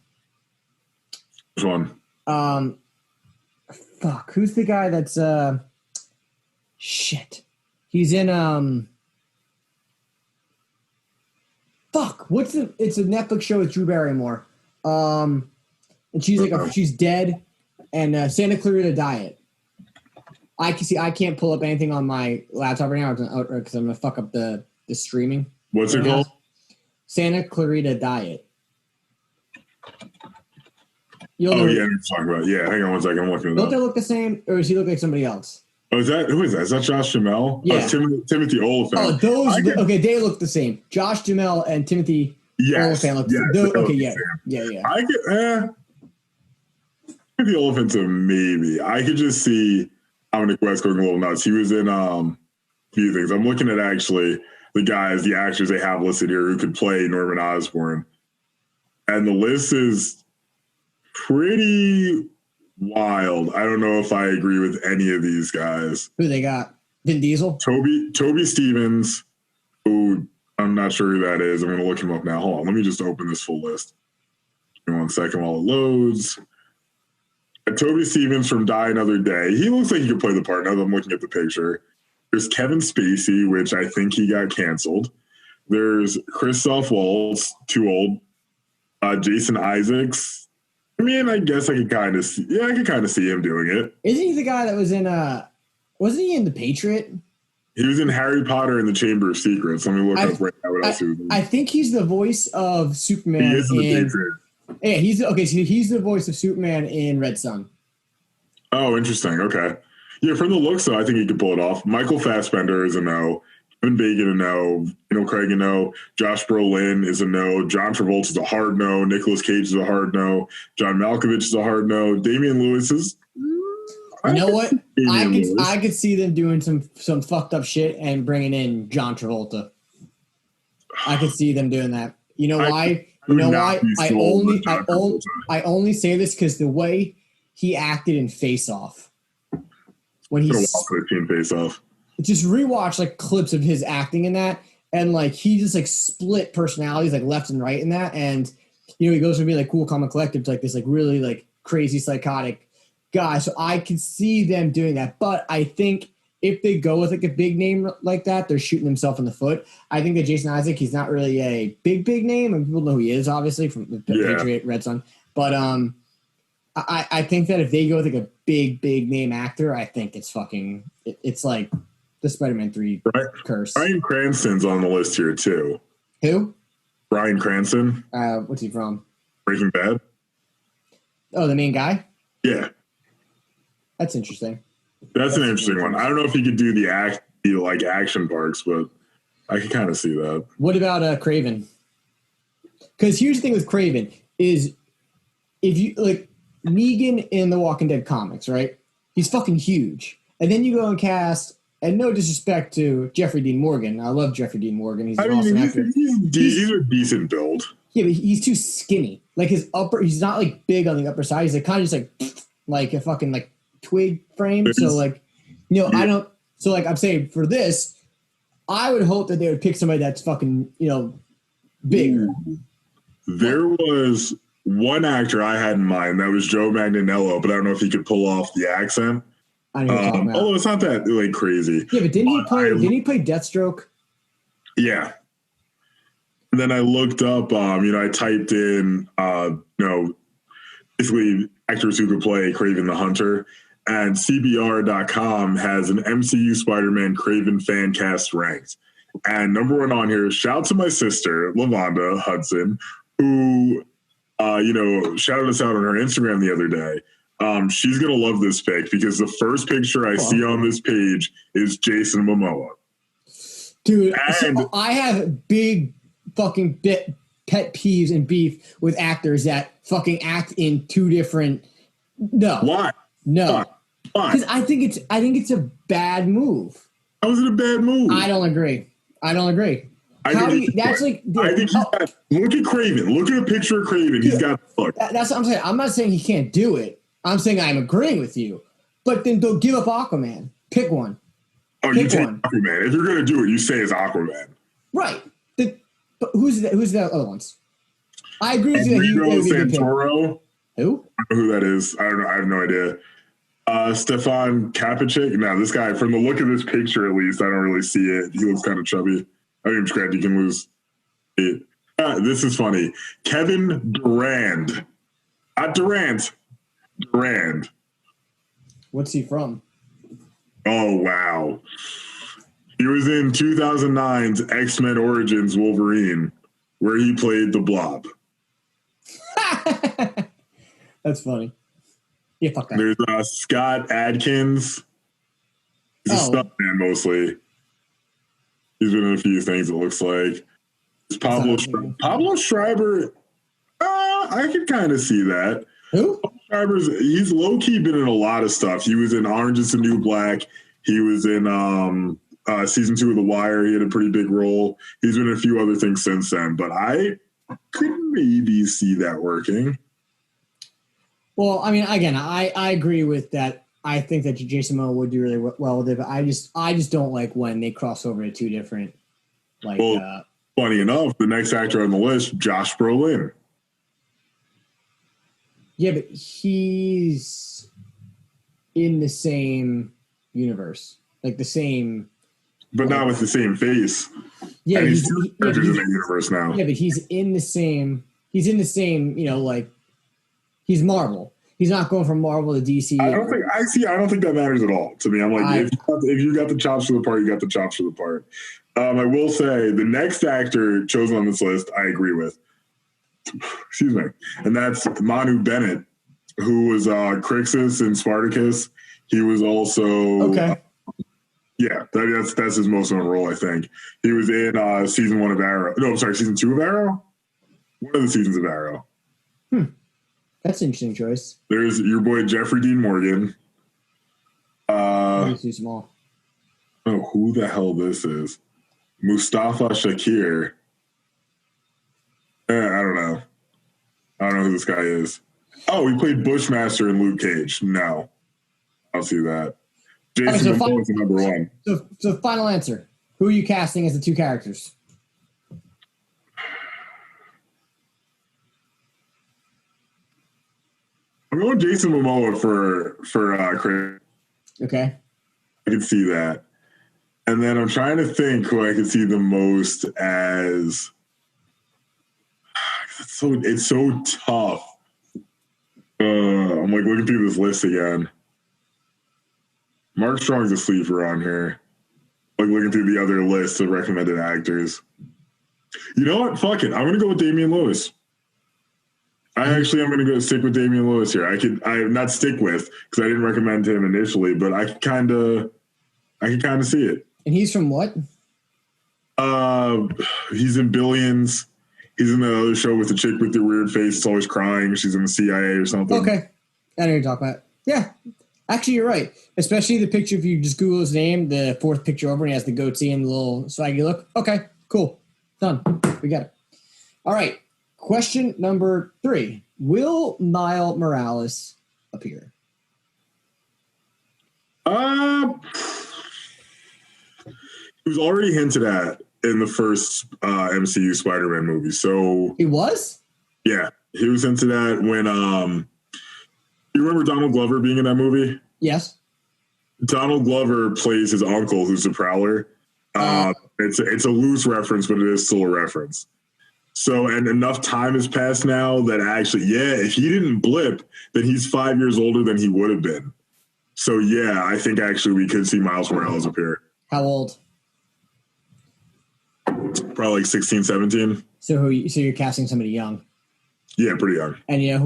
Which one? Who's the guy that's shit? He's in it's a Netflix show with Drew Barrymore. And she's dead, and Santa Clarita Diet. I can't pull up anything on my laptop right now because I'm gonna fuck up the streaming. What's it called? Santa Clarita Diet. You're talking about. Yeah, hang on one second. I'm looking. Don't they look the same, or does he look like somebody else? Oh, who is that? Is that Josh Duhamel? Yeah. Timothy Olyphant. Oh, they look the same. Josh Duhamel and Timothy Olyphant look the same. Yeah. I could, Timothy Olyphant's a maybe. I could just see Dominic West going a little nuts. He was in a few things. I'm looking at actually the actors they have listed here who could play Norman Osborn. And the list is pretty wild. I don't know if I agree with any of these guys. Who they got? Vin Diesel? Toby Stevens, who I'm not sure who that is. I'm going to look him up now. Hold on. Let me just open this full list. Give me 1 second while it loads. Toby Stevens from Die Another Day. He looks like he could play the part now that I'm looking at the picture. There's Kevin Spacey, which I think he got canceled. There's Christoph Waltz, too old. Jason Isaacs. I mean, I guess I could kind of see. Yeah, I could kind of see him doing it. Isn't he the guy that was in? Wasn't he in The Patriot? He was in Harry Potter and the Chamber of Secrets. Let me look up right now what else he was in. I think he's the voice of Superman. He is in The Patriot. Yeah, he's the voice of Superman in Red Son. Oh, interesting. Okay. Yeah, from the looks, though, I think he could pull it off. Michael Fassbender is a no. Kevin Bacon a no. Craig a no. Josh Brolin is a no. John Travolta is a hard no. Nicolas Cage is a hard no. John Malkovich is a hard no. Damian Lewis is. You know what? I could see them doing some fucked up shit and bringing in John Travolta. I could see them doing that. You know why? I only say this because the way he acted in Face Off. When he's Face Off. Just rewatch like clips of his acting in that, and like he just like split personalities like left and right in that, and he goes from being like cool, calm, and collected to like this like really like crazy psychotic guy. So I could see them doing that, but I think if they go with like a big name like that, they're shooting themselves in the foot. I think that Jason Isaac, he's not really a big name, and people know who he is obviously from the Patriot Red Sun, but I think that if they go with like a big name actor, I think it's it's like the Spider-Man 3 curse. Bryan Cranston's on the list here too. Who? Bryan Cranston. What's he from? Breaking Bad. Oh, the main guy? Yeah. That's interesting. That's an interesting one. I don't know if he could do the action parks, but I could kind of see that. What about Craven? Because here's the thing with Craven is if you like Negan in the Walking Dead comics, right? He's fucking huge. And then you go and cast, and no disrespect to Jeffrey Dean Morgan. I love Jeffrey Dean Morgan. He's an awesome actor. He's a decent build. Yeah, but he's too skinny. Like he's not like big on the upper side. He's like kind of just like a fucking like twig frame. So like, I don't. So like I'm saying for this, I would hope that they would pick somebody that's fucking bigger. There was one actor I had in mind that was Joe Manganiello, but I don't know if he could pull off the accent. Although it's not that like crazy. Yeah, but didn't he play Deathstroke? Yeah. And then I looked up, I typed in, basically actors who could play Kraven the Hunter, and CBR.com has an MCU Spider-Man Kraven fan cast ranked. And number one on here, shout out to my sister, Lavonda Hudson, who, shouted us out on her Instagram the other day. She's going to love this pic because the first picture I see on this page is Jason Momoa. Dude, so I have big fucking pet peeves and beef with actors that fucking act in two different. No. Why? No. Why? Because I think it's a bad move. How is it a bad move? I don't agree. I think look at Kraven. Look at a picture of Kraven. He's got the look. That's what I'm saying. I'm not saying he can't do it. I'm saying I'm agreeing with you. But then don't give up Aquaman. Pick one. Oh, you take Aquaman. If you're going to do it, you say it's Aquaman. Right. But who's the other ones? I agree with you. Rodrigo Santoro. Who? I don't know who that is. I don't know. I have no idea. Stefan Kapicic. Now, this guy, from the look of this picture, at least, I don't really see it. He looks kind of chubby. I mean, scratch, you can lose it. This is funny. Kevin Durand. Not Durant. Durand. What's he from? Oh, wow. He was in 2009's X-Men Origins Wolverine, where he played the Blob. That's funny. Yeah, fuck that. There's Scott Adkins. He's a stuntman mostly. He's been in a few things, it looks like. It's Pablo Schreiber. I can kind of see that. Who? He's low-key been in a lot of stuff. He was in Orange is the New Black. He was in season 2 of The Wire. He had a pretty big role. He's been in a few other things since then, but I could maybe see that working. Well, I mean, again, I agree with that. I think that Jason Momoa would do really well with it, but I just don't like when they cross over to two different. Funny enough, the next actor on the list, Josh Brolin. Yeah, but he's in the same universe, like the same. But not with the same face. Yeah, he's in the universe now. Yeah, but he's in the same. He's in the same. He's Marvel. He's not going from Marvel to DC. I don't think that matters at all to me. I'm like, if you got the chops for the part, you got the chops for the part. I will say the next actor chosen on this list, I agree with. Excuse me, and that's Manu Bennett who was Crixus in Spartacus. He was also okay. Yeah, that's his most known role, I think. He was in season 1 of Arrow. No, I'm sorry, season 2 of Arrow? One of the seasons of Arrow. That's an interesting choice. There's your boy Jeffrey Dean Morgan. Too small. Oh, who the hell this is? Mustafa Shakir. I don't know. I don't know who this guy is. Oh, he played Bushmaster in Luke Cage. No. I'll see that. Jason Momoa is number 1. So final answer. Who are you casting as the 2 characters? I'm going Jason Momoa for Chris. Okay. I can see that. And then I'm trying to think who I can see the most as. It's so tough. I'm like looking through this list again. Mark Strong's a sleeper on here. Like looking through the other list of recommended actors. You know what? Fuck it. I'm gonna go with Damian Lewis. I'm gonna go stick with Damian Lewis here. I not stick with because I didn't recommend him initially, but I can kind of see it. And he's from what? He's in Billions. He's in the other show with the chick with the weird face. It's always crying. She's in the CIA or something. Okay. I know you're talking about. Yeah. Actually, you're right. Especially the picture, if you just Google his name, the 4th picture over, and he has the goatee and the little swaggy look. Okay, cool. Done. We got it. All right. Question number 3. Will Miles Morales appear? It was already hinted at in the first MCU Spider-Man movie. So He was? Yeah. He was hinted at when you remember Donald Glover being in that movie? Yes. Donald Glover plays his uncle, who's the Prowler. It's a loose reference, but it is still a reference. So, and enough time has passed now that actually, if he didn't blip, then he's 5 years older than he would have been. So, yeah, I think actually we could see Miles Morales appear. How old? Probably like 16, 17. So you're casting somebody young? Yeah, pretty young. And you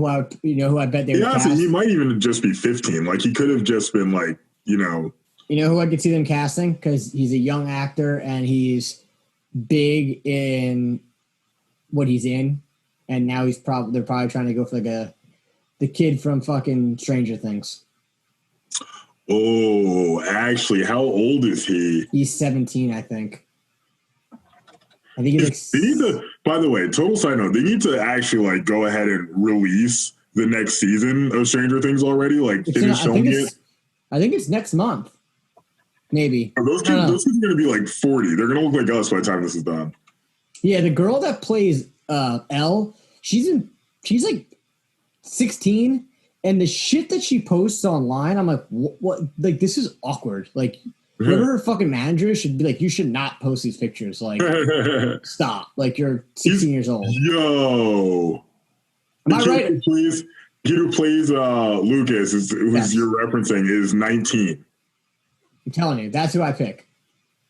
know who I bet they would cast? He might even just be 15. Like he could have just been like, You know who I could see them casting? Because he's a young actor and he's big in what he's in. And now they're probably trying to go for like the kid from fucking Stranger Things. Oh, actually, how old is he? He's 17, I think. I think he's by the way, total side note, they need to actually like go ahead and release the next season of Stranger Things already. Like finish showing it. I think it's next month. Maybe. Those kids are going to be like 40. They're going to look like us by the time this is done. Yeah, the girl that plays Elle, she's like 16, and the shit that she posts online, I'm like, what? Like, this is awkward. Like, whoever her fucking manager should be like, you should not post these pictures. Like, stop. Like, you're 16 years old. Yo. Am I right? Please. Kid who plays Lucas, who's you're referencing, is 19. I'm telling you, that's who I pick.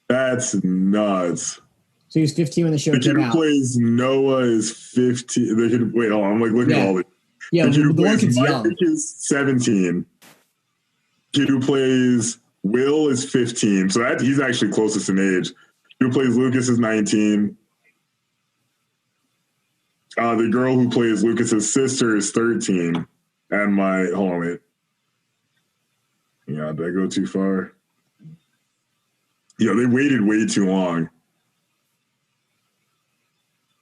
That's nuts. So he was 15 when the show came out. The kid who plays Noah is 15. Wait, hold on. I'm like looking at all this. Yeah, the one kid's young. Mike is 17. Kid who plays Will is 15. So he's actually closest in age. Kid who plays Lucas is 19. The girl who plays Lucas's sister is 13. And hold on, wait. Yeah, did I go too far? Yeah, they waited way too long.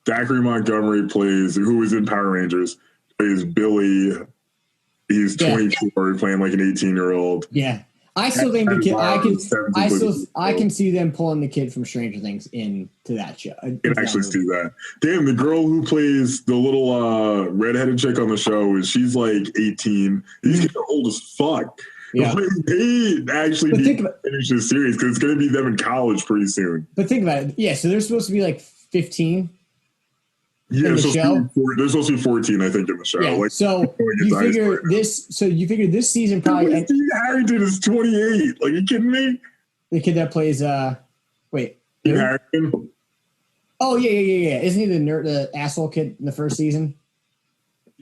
Zachary Montgomery who was in Power Rangers, plays Billy. He's 24, playing like an 18-year-old. Yeah. I still think the kid. I can see them pulling the kid from Stranger Things into that show. I can actually see that. Damn, the girl who plays the little redheaded chick on the show she's like 18. These kids are old as fuck. Yeah. They actually need to finish this series because it's going to be them in college pretty soon. But think about it. Yeah, so they're supposed to be like 15. Yeah, they're supposed to be 14, I think, in the show. Yeah, like, so you figure this. So you figure this season probably. Steve Harrington is 28. Like, you kidding me? The kid that plays. Wait. Steve Harrington. Oh yeah. Isn't he the asshole kid in the first season?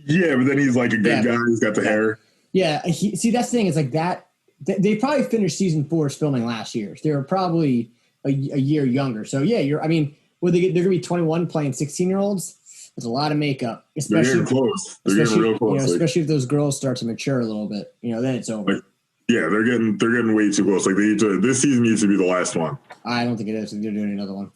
Yeah, but then he's like a good guy. He's got the hair. Yeah. See, that's the thing. It's like that. They probably finished season 4's filming last year. So they were probably a year younger. So yeah, they're going to be 21 playing 16-year-olds. There's a lot of makeup, especially they're getting close. They're getting real close. Especially if those girls start to mature a little bit, then it's over. Like, yeah, they're getting way too close. Like this season needs to be the last one. I don't think it is. They're doing another one.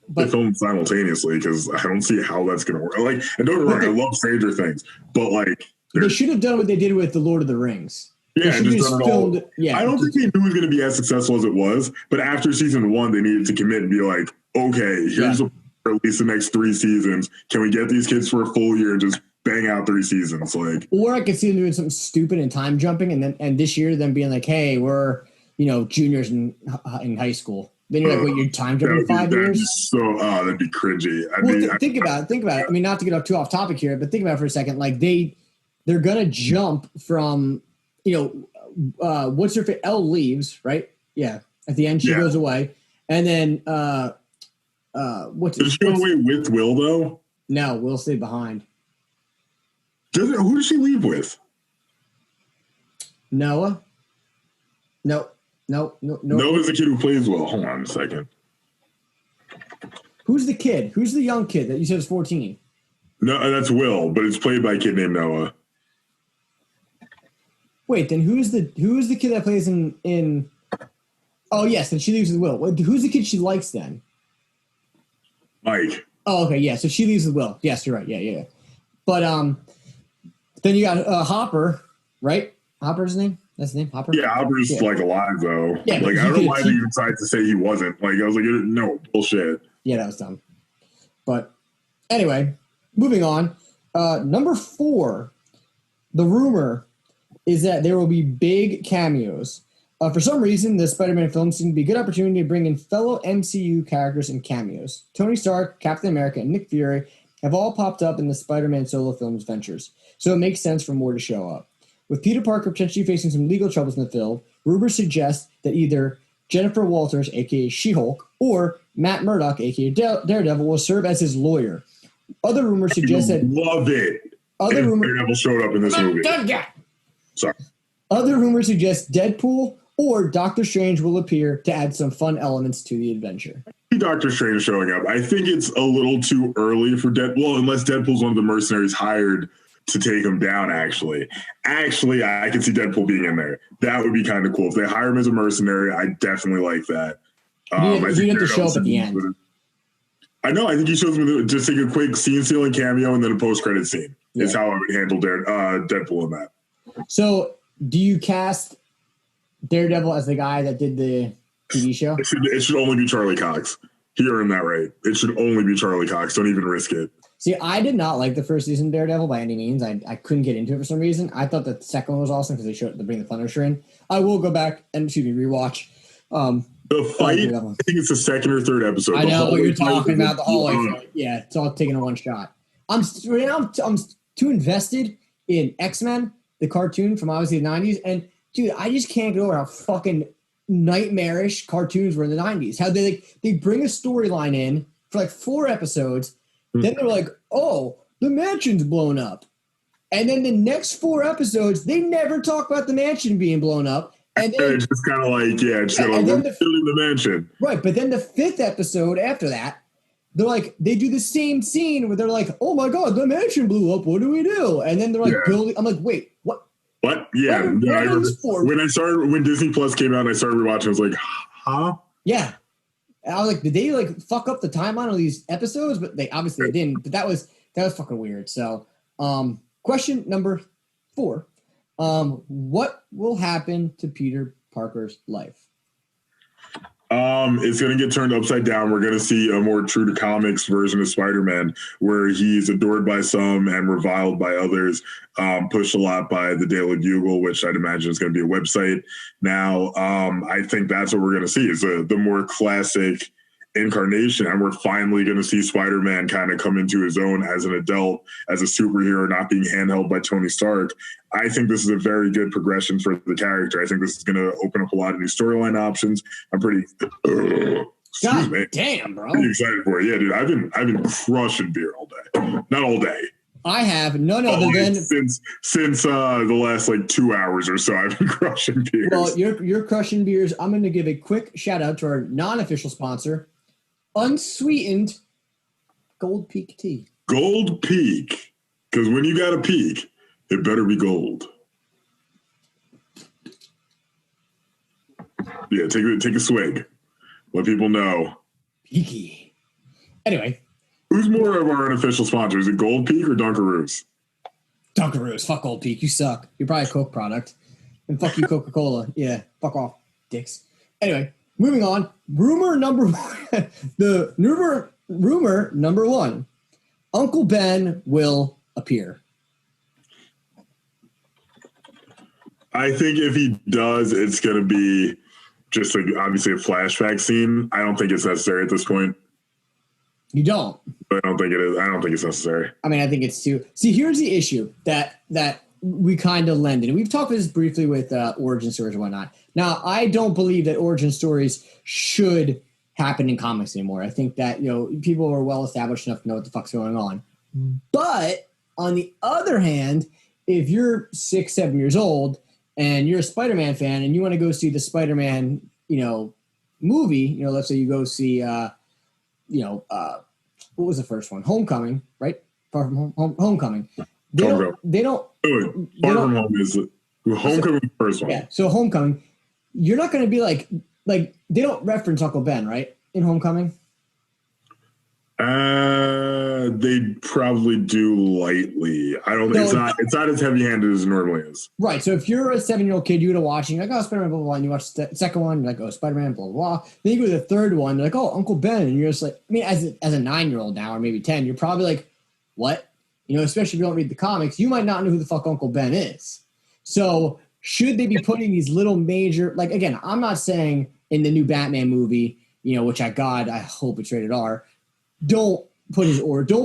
They film simultaneously because I don't see how that's going to work. Like, and don't get me wrong, I love Stranger Things, but like they should have done what they did with the Lord of the Rings. Yeah, just done it all. Yeah, I don't think they knew it was going to be as successful as it was, but after season 1, they needed to commit and be like, okay, here's at least the next 3 seasons. Can we get these kids for a full year and just bang out 3 seasons? Like, or I could see them doing something stupid and time jumping, and this year them being like, hey, we're juniors in high school. Then you're like, wait, you're time jumping 5 years? That'd be cringy. Think about it. I mean, not to get too off topic here, but think about it for a second. Like they're gonna jump from what's her face? Elle leaves, right? Yeah, at the end she goes away, and then Does she go away with Will though? No, Will stayed behind. Who does she leave with? Noah. No. Noah's the kid who plays Will. Hold on a second. Who's the kid? Who's the young kid that you said is 14? No, that's Will, but it's played by a kid named Noah. Wait, then who's the kid that plays in? Oh yes, then she leaves with Will. Who's the kid she likes then? Mike. Oh, okay, yeah. So she leaves with Will. Yes, you're right. Yeah. But then you got Hopper, right? Hopper's his name. That's his name, Hopper. Yeah, Hopper's like alive though. Yeah, like I don't know why they decided to say he wasn't. Like I was like, no bullshit. Yeah, that was dumb. But anyway, moving on. Number 4, the rumor is that there will be big cameos. For some reason, the Spider-Man films seem to be a good opportunity to bring in fellow MCU characters and cameos. Tony Stark, Captain America, and Nick Fury have all popped up in the Spider-Man solo films ventures, so it makes sense for more to show up. With Peter Parker potentially facing some legal troubles in the film, rumors suggest that either Jennifer Walters, a.k.a. She-Hulk, or Matt Murdock, a.k.a. Daredevil, will serve as his lawyer. Other rumors suggest that... Love it. Daredevil showed up in this movie. Sorry. Other rumors suggest Deadpool or Doctor Strange will appear to add some fun elements to the adventure. Doctor Strange showing up. I think it's a little too early for Deadpool, unless Deadpool's one of the mercenaries hired to take him down, actually. I can see Deadpool being in there. That would be kind of cool. If they hire him as a mercenary, I definitely like that. I think have to show up at the end. I know. I think he shows me just take a quick scene-stealing cameo and then a post-credit scene is how I would handle Deadpool in that. So, do you cast Daredevil as the guy that did the TV show? It should only be Charlie Cox. He earned that right. It should only be Charlie Cox. Don't even risk it. See, I did not like the first season of Daredevil by any means. I couldn't get into it for some reason. I thought that the second one was awesome because they bring the Punisher in. I will go back and rewatch. The fight, I think it's the second or third episode. I know what you're talking about. The hallway fight. Yeah, it's all taken in one shot. I'm too invested in X-Men, the cartoon from obviously the 90s. And, dude, I just can't get over how fucking nightmarish cartoons were in the 90s. How they bring a storyline in for like 4 episodes. Then they're like, oh, the mansion's blown up. And then the next 4 episodes, they never talk about the mansion being blown up. And then it's just kind of like, just building the mansion. Right, but then the 5th episode after that, they're like, they do the same scene where they're like, oh my God, the mansion blew up. What do we do? And then they're like building. I'm like, wait, what? What? Yeah. When Disney Plus came out and I started rewatching, I was like, huh? Yeah. I was like, did they like fuck up the timeline of these episodes? But they obviously didn't. But that was fucking weird. So, question number 4: what will happen to Peter Parker's life? It's going to get turned upside down. We're going to see a more true to comics version of Spider-Man, where he's adored by some and reviled by others. Pushed a lot by the Daily Bugle, which I'd imagine is going to be a website now. I think that's what we're going to see is the more classic incarnation, and we're finally going to see Spider-Man kind of come into his own as an adult, as a superhero, not being handheld by Tony Stark. I think this is a very good progression for the character. I think this is going to open up a lot of new storyline options. I'm pretty God damn, bro. Pretty excited for it. Yeah, dude, I've been crushing beer all day. Not all day, I have none other than since the last like 2 hours or so. I've been crushing beers. Well, you're crushing beers. I'm going to give a quick shout out to our non-official sponsor, Unsweetened Gold Peak Tea. Gold Peak, because when you got a peak, it better be gold. Yeah, take a swig. Let people know. Peaky. Anyway. Who's more of our unofficial sponsors? Is it Gold Peak or Dunkaroos? Dunkaroos. Fuck Gold Peak. You suck. You're probably a Coke product. And fuck you, Coca-Cola. Yeah. Fuck off, dicks. Anyway, moving on. Rumor number one. Rumor number one. Uncle Ben will appear. I think if he does, it's going to be just like obviously a flashback scene. I don't think it's necessary at this point. You don't? I don't think it is. I don't think it's necessary. I mean, I think it's too. See, here's the issue that we kind of lend in. And we've talked about this briefly with origin stories and whatnot. Now, I don't believe that origin stories should happen in comics anymore. I think that, people are well established enough to know what the fuck's going on. But on the other hand, if you're 6, 7 years old and you're a Spider-Man fan and you want to go see the Spider-Man, movie, let's say you go see, what was the first one? Homecoming, right? Far From Home, Homecoming. They don't. Far From Home is Homecoming the first one. Yeah. So Homecoming, you're not going to be like they don't reference Uncle Ben, right? In Homecoming. They probably do lightly. I don't. It's not as heavy-handed as it normally is. Right. So if you're a 7-year-old kid, you go to watching like, oh, Spider-Man, blah blah blah, and you watch the second one, you're like, oh, Spider-Man, blah blah blah. Then you go to the third one, you're like, oh, Uncle Ben, and you're just like, I mean, as a 9-year-old now, or maybe 10, you're probably like, what? Especially if you don't read the comics, you might not know who the fuck Uncle Ben is. So should they be putting these little major, like, again, I'm not saying in the new Batman movie, which I hope it's rated R, don't put his origin,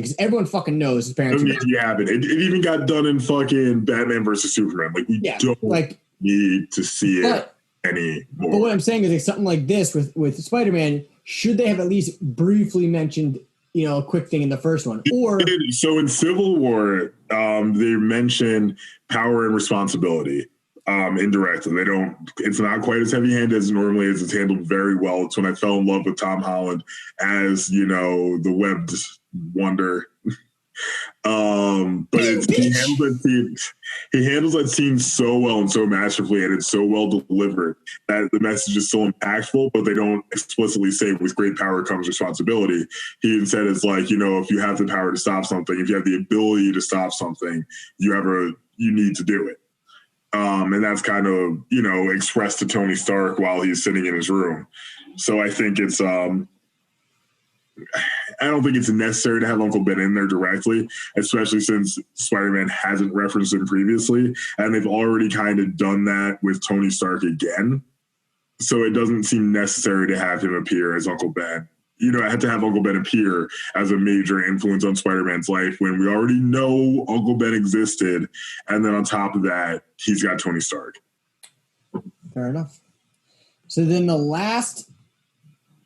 because everyone fucking knows his parents. It even got done in fucking Batman versus Superman. Like, we don't need to see it anymore. But what I'm saying is, like, something like this with Spider-Man, should they have at least briefly mentioned, a quick thing in the first one? Or so in Civil War, they mention power and responsibility. Indirectly. It's not quite as heavy-handed as it normally is. It's handled very well. It's when I fell in love with Tom Holland as, the webbed wonder. But he handles that scene so well and so masterfully, and it's so well delivered that the message is so impactful, but they don't explicitly say with great power comes responsibility. He instead is like, if you have the power to stop something, if you have the ability to stop something, you need to do it. And that's kind of, expressed to Tony Stark while he's sitting in his room. So I think it's, I don't think it's necessary to have Uncle Ben in there directly, especially since Spider-Man hasn't referenced him previously. And they've already kind of done that with Tony Stark again. So it doesn't seem necessary to have him appear as Uncle Ben. I had to have Uncle Ben appear as a major influence on Spider-Man's life when we already know Uncle Ben existed. And then on top of that, he's got Tony Stark. Fair enough. So then the last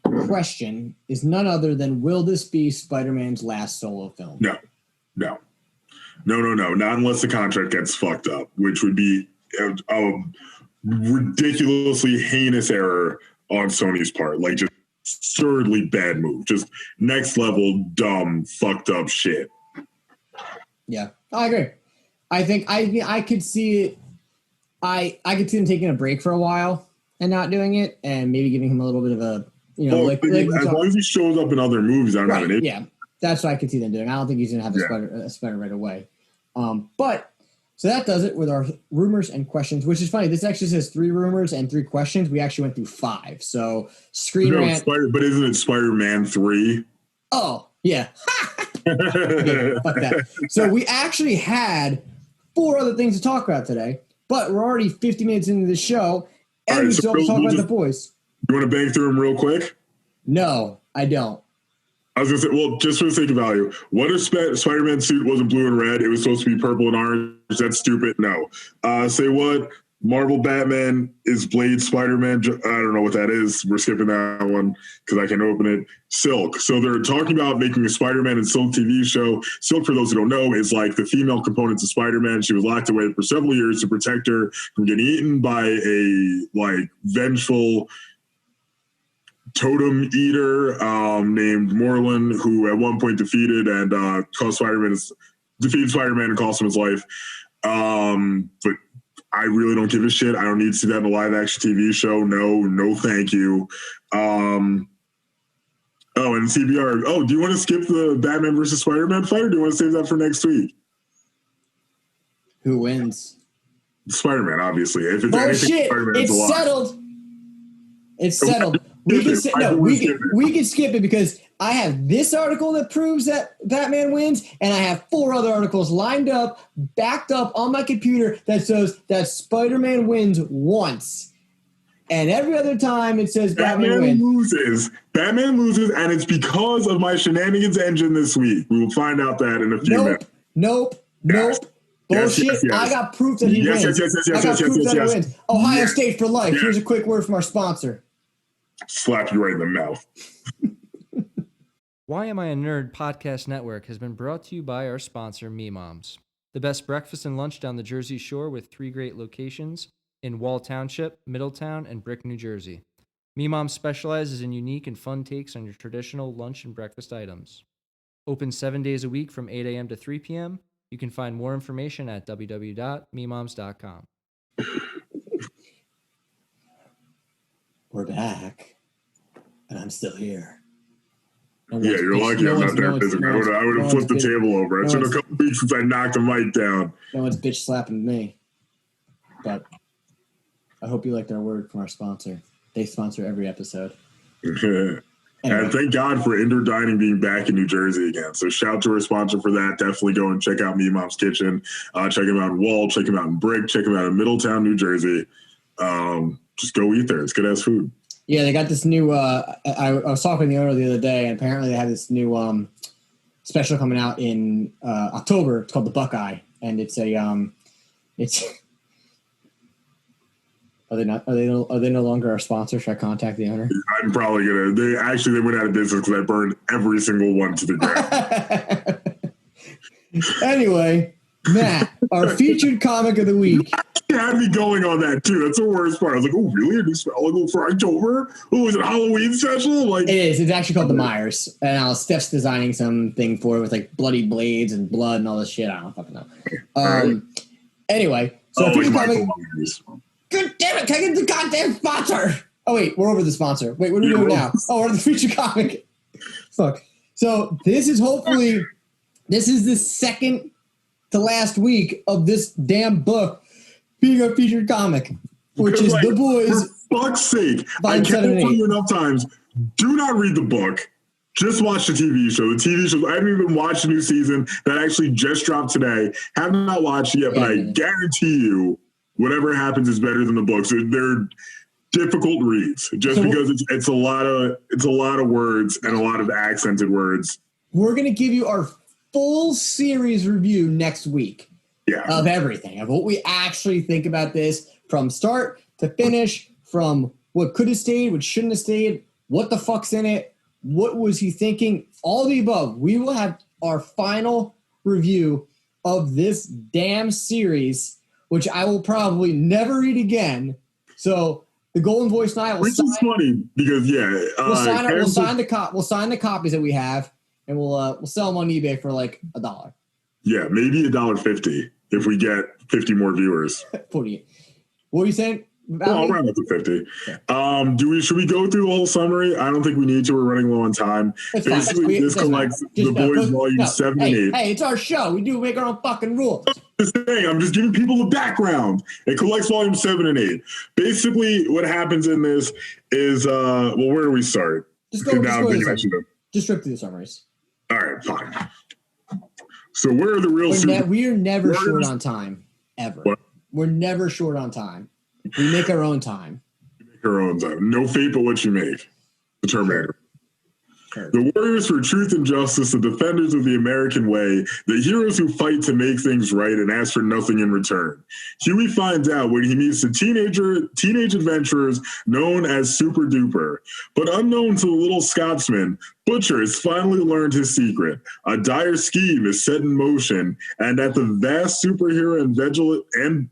question is none other than, will this be Spider-Man's last solo film? No. Not unless the contract gets fucked up, which would be a ridiculously heinous error on Sony's part. Like, just absurdly bad move, just next level dumb fucked up shit. Yeah, I agree. I think I could see it. I could see him taking a break for a while and not doing it, and maybe giving him a little bit of a as long as he shows up in other movies, I don't have an issue. Yeah, that's what I could see them doing. I don't think he's gonna have a spider right away. But so that does it with our rumors and questions, which is funny. This actually says 3 rumors and 3 questions. We actually went through 5. So but isn't it Spider-Man 3? Oh, yeah. Yeah, fuck that. So we actually had 4 other things to talk about today, but we're already 50 minutes into the show, and we still have to talk about the boys. You want to bang through them real quick? No, I don't. I was going to say, well, just for the sake of value, what if Spider-Man's suit wasn't blue and red? It was supposed to be purple and orange. That's stupid. No. Say what? Marvel Batman is Blade Spider-Man. I don't know what that is. We're skipping that one because I can open it. Silk. So they're talking about making a Spider-Man and Silk TV show. Silk, for those who don't know, is like the female components of Spider-Man. She was locked away for several years to protect her from getting eaten by a like vengeful totem eater named Morlun, who at one point defeated Spider-Man and cost him his life. But I really don't give a shit. I don't need to see that in a live action TV show. No, thank you. And CBR. Oh, do you want to skip the Batman versus Spider-Man fight, or do you want to save that for next week? Who wins? Spider-Man, obviously. If it's bullshit, it's settled. It's settled. We can skip it because I have this article that proves that Batman wins, and I have 4 other articles lined up, backed up on my computer that says that Spider-Man wins once. And every other time it says Batman wins. Batman loses, and it's because of my Schinanigans Engine this week. We will find out that in a few minutes. Nope. Bullshit. Yes. I got proof that he wins. He wins. Ohio State for life. Here's a quick word from our sponsor. Slap you right in the mouth. Why Am I a Nerd podcast network has been brought to you by our sponsor, Me Moms. The best breakfast and lunch down the Jersey Shore with 3 great locations in Wall Township, Middletown, and Brick, New Jersey. Me Moms specializes in unique and fun takes on your traditional lunch and breakfast items. Open 7 days a week from 8 a.m. to 3 p.m. You can find more information at www.memoms.com. We're back, and I'm still here. You're lucky I'm not there physically. I would have flipped the table over. It's been a couple weeks since I knocked the mic down. No one's bitch slapping me. But I hope you liked our word from our sponsor. They sponsor every episode. Anyway. And thank God for indoor dining being back in New Jersey again. So shout out to our sponsor for that. Definitely go and check out Me Mom's Kitchen. Check him out in Wall. Check him out in Brick. Check him out in Middletown, New Jersey. Just go eat there. It's good ass food. Yeah, they got this new. I was talking to the owner the other day, and apparently they have this new special coming out in October. It's called the Buckeye, and it's a it's. Are they not? Are they no longer our sponsor? Should I contact the owner? I'm probably gonna. They went out of business because I burned every single one to the ground. Anyway, Matt, our featured comic of the week. Had me going on that too. That's the worst part. I was like, "Oh, really? This for October? Oh, is it Halloween special?" Like, it is. It's actually called the Myers, and Steph's designing something for it with like bloody blades and blood and all this shit. I don't fucking know. Anyway, so comic. Good damn it! Can I get the goddamn sponsor? Oh wait, we're over the sponsor. Wait, what are we doing now? Oh, we're the featured comic. Fuck. So this is the second to last week of this damn book being a featured comic, which is The Boys. For fuck's sake, I can't tell you enough times. Do not read the book. Just watch the TV show. The TV show, I haven't even watched the new season that actually just dropped today. Have not watched it yet, but I guarantee you whatever happens is better than the books. They're difficult reads just because it's a lot of words and a lot of accented words. We're going to give you our full series review next week. Of everything, of what we actually think about this from start to finish, from what could have stayed, what shouldn't have stayed, what the fuck's in it, what was he thinking, all the above. We will have our final review of this damn series, which I will probably never read again. So the Golden Voice and I will is funny because we'll sign the copies that we have, and we'll sell them on eBay for like $1. Yeah, maybe $1.50 if we get 50 more viewers. 48. What are you saying? I'll round up to 50. Okay. Should we go through the whole summary? I don't think we need to. We're running low on time. It's basically, this collects The Boys Volume 7 and 8. Hey, it's our show. We do make our own fucking rules. I'm just giving people the background. It collects Volume 7 and 8. Basically, what happens in this is, where do we start? Just rip through the summaries. All right, fine. So where are the real we are never short on time, ever. What? We're never short on time. We make our own time. We make our own time. No fate but what you make. The Terminator. The warriors for truth and justice, the defenders of the American way, the heroes who fight to make things right and ask for nothing in return. Huey finds out when he meets the teenage adventurers known as Super Duper. But unknown to the little Scotsman, Butcher has finally learned his secret. A dire scheme is set in motion, and at the vast superhero and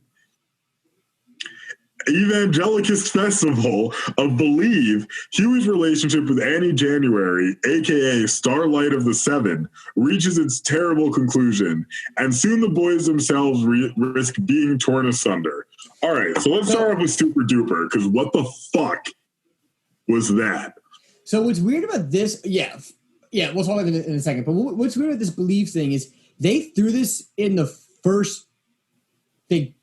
Evangelicist Festival of Believe, Huey's relationship with Annie January, aka Starlight of the Seven, reaches its terrible conclusion, and soon the boys themselves risk being torn asunder. All right, so let's start off with Super Duper, because what the fuck was that? So what's weird about this, we'll talk about it in a second, but what's weird about this Believe thing is they threw this in the first thing.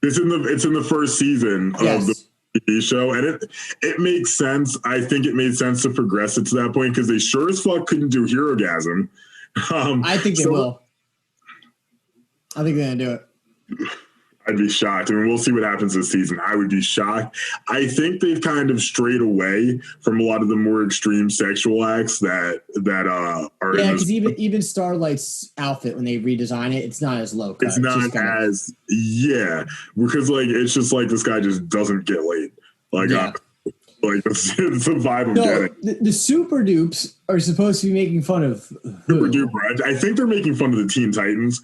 It's in the first season of the TV show, and it makes sense. I think it made sense to progress it to that point because they sure as fuck couldn't do Herogasm. I think they will. I think they're gonna do it. I'd be shocked. I mean, we'll see what happens this season. I would be shocked. I think they've kind of strayed away from a lot of the more extreme sexual acts that are. Yeah, because even Starlight's outfit, when they redesign it, it's not as low cut. It's not because it's just like this guy just doesn't get laid. It's the vibe I'm getting. The Super Dupes are supposed to be making fun of Super Duper. I think they're making fun of the Teen Titans.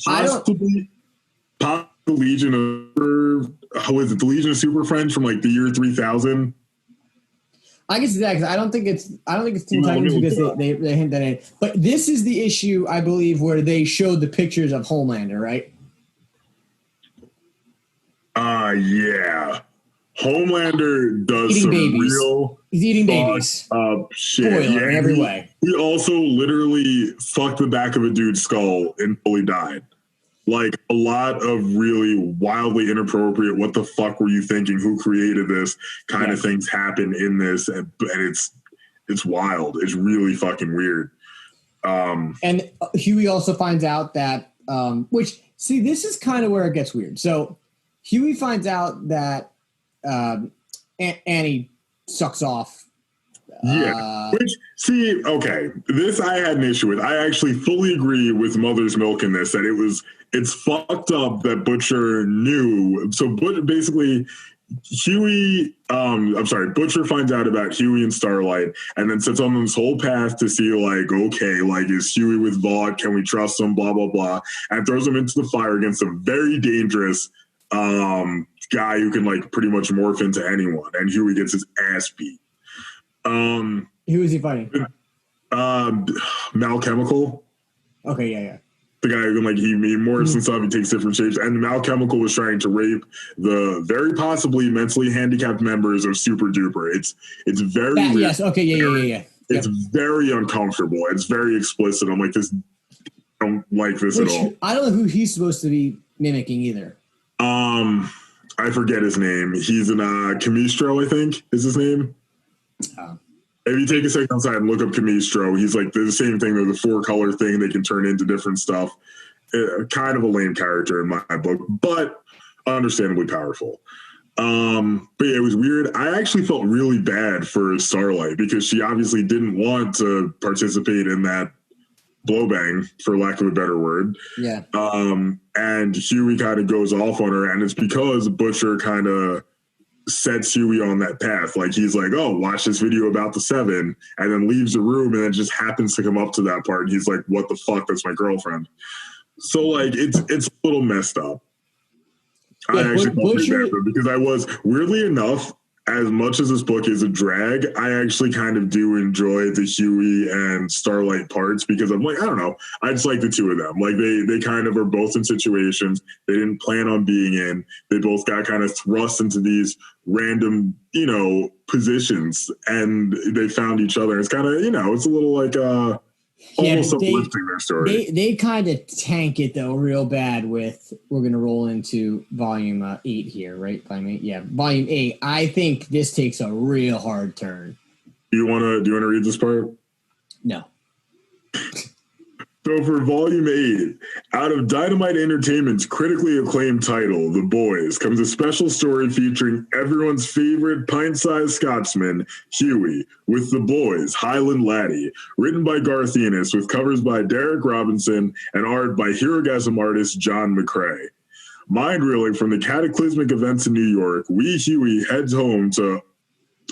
Possibly the Legion of the Legion of Super Friends from like the year 3000. I can see that because I don't think it's Teen Titans because they hint that in. But this is the issue, I believe, where they showed the pictures of Homelander, right? Yeah. Homelander does eating some babies. He's eating babies. Shit. Spoiler in every way. He also literally fucked the back of a dude's skull and fully died. Like a lot of really wildly inappropriate, what the fuck were you thinking? Who created this kind of things happen in this, and it's wild. It's really fucking weird. And Huey also finds out that, this is kind of where it gets weird. So Huey finds out that Annie sucks off. This I had an issue with. I actually fully agree with Mother's Milk in this, that it's fucked up that Butcher knew. So basically Butcher finds out about Huey and Starlight and then sets on this whole path to see is Huey with Vought? Can we trust him? Blah, blah, blah. And throws him into the fire against a very dangerous guy who can pretty much morph into anyone. And Huey gets his ass beat. Who is he fighting? Mal Chemical. Okay, yeah. The guy who he morphs and stuff, he takes different shapes. And Mal Chemical was trying to rape the very possibly mentally handicapped members of Super Duper. It's very weird. Yes, okay, yeah. It's very uncomfortable. It's very explicit. I'm like, this I don't like this at all. I don't know who he's supposed to be mimicking either. I forget his name. He's in Camistro, I think is his name. If you take a second outside and look up Camistro, he's like the same thing. They're the 4-color thing. They can turn into different stuff. Kind of a lame character in my book, but understandably powerful. But yeah, it was weird. I actually felt really bad for Starlight because she obviously didn't want to participate in that blowbang, for lack of a better word. Yeah. And Huey kind of goes off on her, and it's because Butcher kind of sets Huey on that path. He's like, oh, watch this video about the Seven, and then leaves the room, and then just happens to come up to that part, and he's like, what the fuck? That's my girlfriend. So it's a little messed up. Yeah, I actually felt bad because I was, weirdly enough, as much as this book is a drag, I actually kind of do enjoy the Huey and Starlight parts because I'm like, I don't know, I just like the two of them. They kind of are both in situations they didn't plan on being in. They both got kind of thrust into these random, positions, and they found each other. It's kind of, it's a little almost uplifting their story. They kind of tank it though real bad with, we're going to roll into volume 8 here, right? Volume 8? Yeah, volume 8. I think this takes a real hard turn. Do you want to read this part? No. So for Volume 8, out of Dynamite Entertainment's critically acclaimed title, The Boys, comes a special story featuring everyone's favorite pint-sized Scotsman, Huey, with The Boys, Highland Laddie, written by Garth Ennis, with covers by Derek Robinson and art by Herogasm artist John McCrae. Mind-reeling from the cataclysmic events in New York, wee Huey heads home to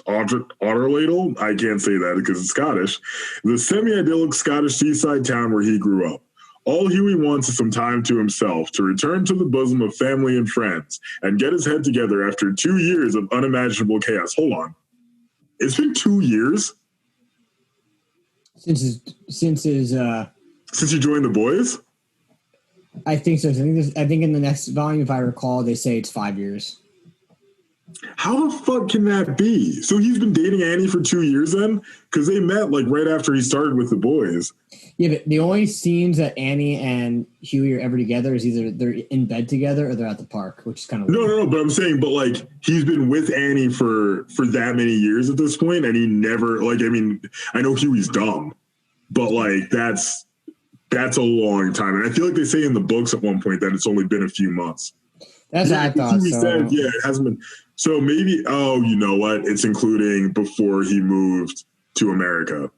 Otterladle, I can't say that because it's Scottish, the semi-idyllic Scottish seaside town where he grew up. All Huey wants is some time to himself, to return to the bosom of family and friends, and get his head together after 2 years of unimaginable chaos. Hold on. It's been 2 years? Since you joined the Boys? I think so. I think in the next volume, if I recall, they say it's 5 years. How the fuck can that be? So he's been dating Annie for 2 years then? Because they met like right after he started with the Boys. Yeah, but the only scenes that Annie and Huey are ever together is either they're in bed together or they're at the park, which is kind of weird. No, but I'm saying, but like he's been with Annie for that many years at this point, and he never like. I mean, I know Huey's dumb, but like that's a long time, and I feel like they say in the books at one point that it's only been a few months. That's what I thought. Huey said, yeah, it hasn't been. So maybe, you know what? It's including before he moved to America.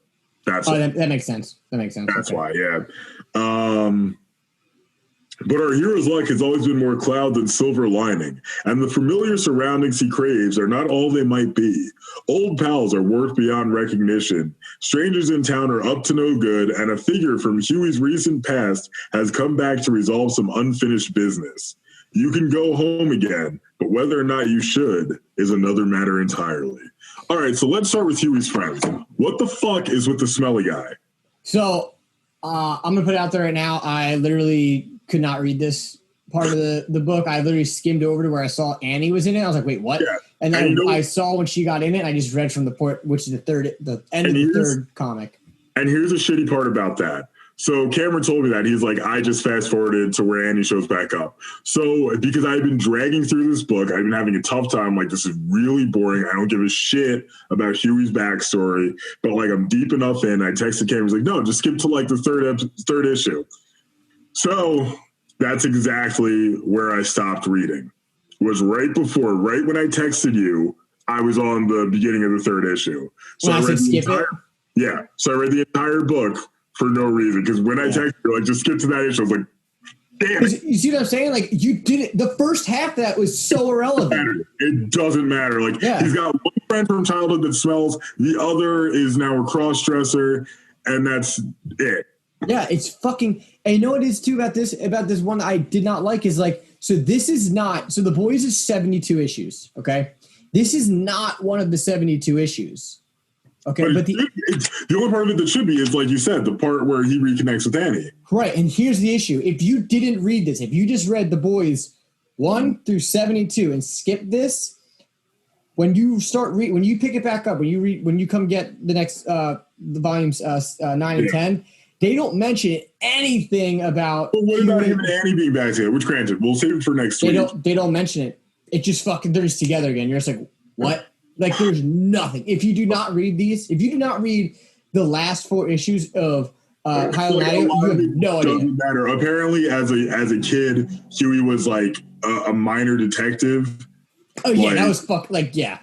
That makes sense. That's okay. Why, yeah. But our hero's luck has always been more cloud than silver lining, and the familiar surroundings he craves are not all they might be. Old pals are worth beyond recognition. Strangers in town are up to no good, and a figure from Huey's recent past has come back to resolve some unfinished business. You can go home again, but whether or not you should is another matter entirely. All right, so let's start with Huey's friends. What the fuck is with the smelly guy? So I'm going to put it out there right now. I literally could not read this part of the book. I literally skimmed over to where I saw Annie was in it. I was like, wait, what? Yeah. And then I saw when she got in it, and I just read from the port, which is the end of the third comic. And here's the shitty part about that. So Cameron told me that. He's like, I just fast forwarded to where Annie shows back up. So because I've been dragging through this book, I've been having a tough time. Like, this is really boring. I don't give a shit about Huey's backstory. But like, I'm deep enough in. I texted Cameron. He's like, no, just skip to like the third issue. So that's exactly where I stopped reading. Was right when I texted you, I was on the beginning of the third issue. So I read the entire, yeah. So I read the entire book for no reason, because when I texted you, like, just skip to that issue, I was like, damn it. You see what I'm saying? Like, you did it. The first half of that was so irrelevant. It doesn't matter. Like, He's got one friend from childhood that smells. The other is now a cross-dresser, and that's it. Yeah, it's fucking. And you know what it is too about this one I did not like is like, so this is not. So The Boys is 72 issues. Okay, this is not one of the 72 issues. Okay, but the only part of it that should be is, like you said, the part where he reconnects with Annie. Right, and here's the issue: if you didn't read this, if you just read The Boys 1 through 72 and skip this, when you when you pick it back up, when you come get the next the volumes 9 and 10, they don't mention anything about. But what about him and Annie being back together? Which, granted, we'll save it for next week. They don't mention it. It just fucking they're just together again. You're just like, what? Like, there's nothing. If you do not read the last 4 issues of Highland Laddie, you have no idea. Doesn't matter. Apparently, as a kid, Huey was like a minor detective. Oh yeah, that was yeah.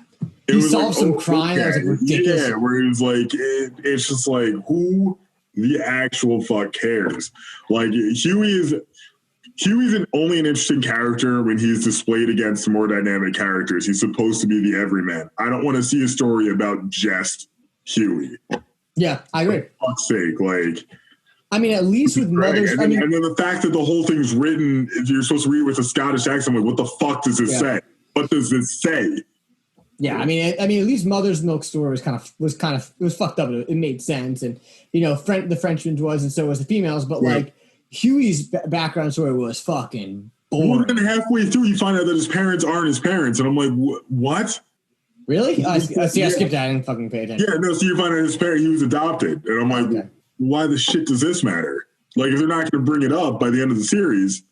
He solved some crime. That was like ridiculous. Yeah, where he was like, it's just like, who the actual fuck cares? Like, Huey's only an interesting character when he's displayed against more dynamic characters. He's supposed to be the everyman. I don't want to see a story about just Huey. Yeah, I agree. For fuck's sake, like. I mean, at least with mothers. And then the fact that the whole thing's written, you're supposed to read it with a Scottish accent. Like, what the fuck does it say? What does it say? Yeah, I mean, at least Mother's Milk story was fucked up. It made sense, and the Frenchman's was, and so was the females. But like, Huey's background story was fucking boring. More than halfway through, you find out that his parents aren't his parents, and I'm like, what? Really? I skipped that. I didn't fucking pay attention. Yeah, no. So you find out his parent, he was adopted, and I'm like, why the shit does this matter? Like, if they're not going to bring it up by the end of the series,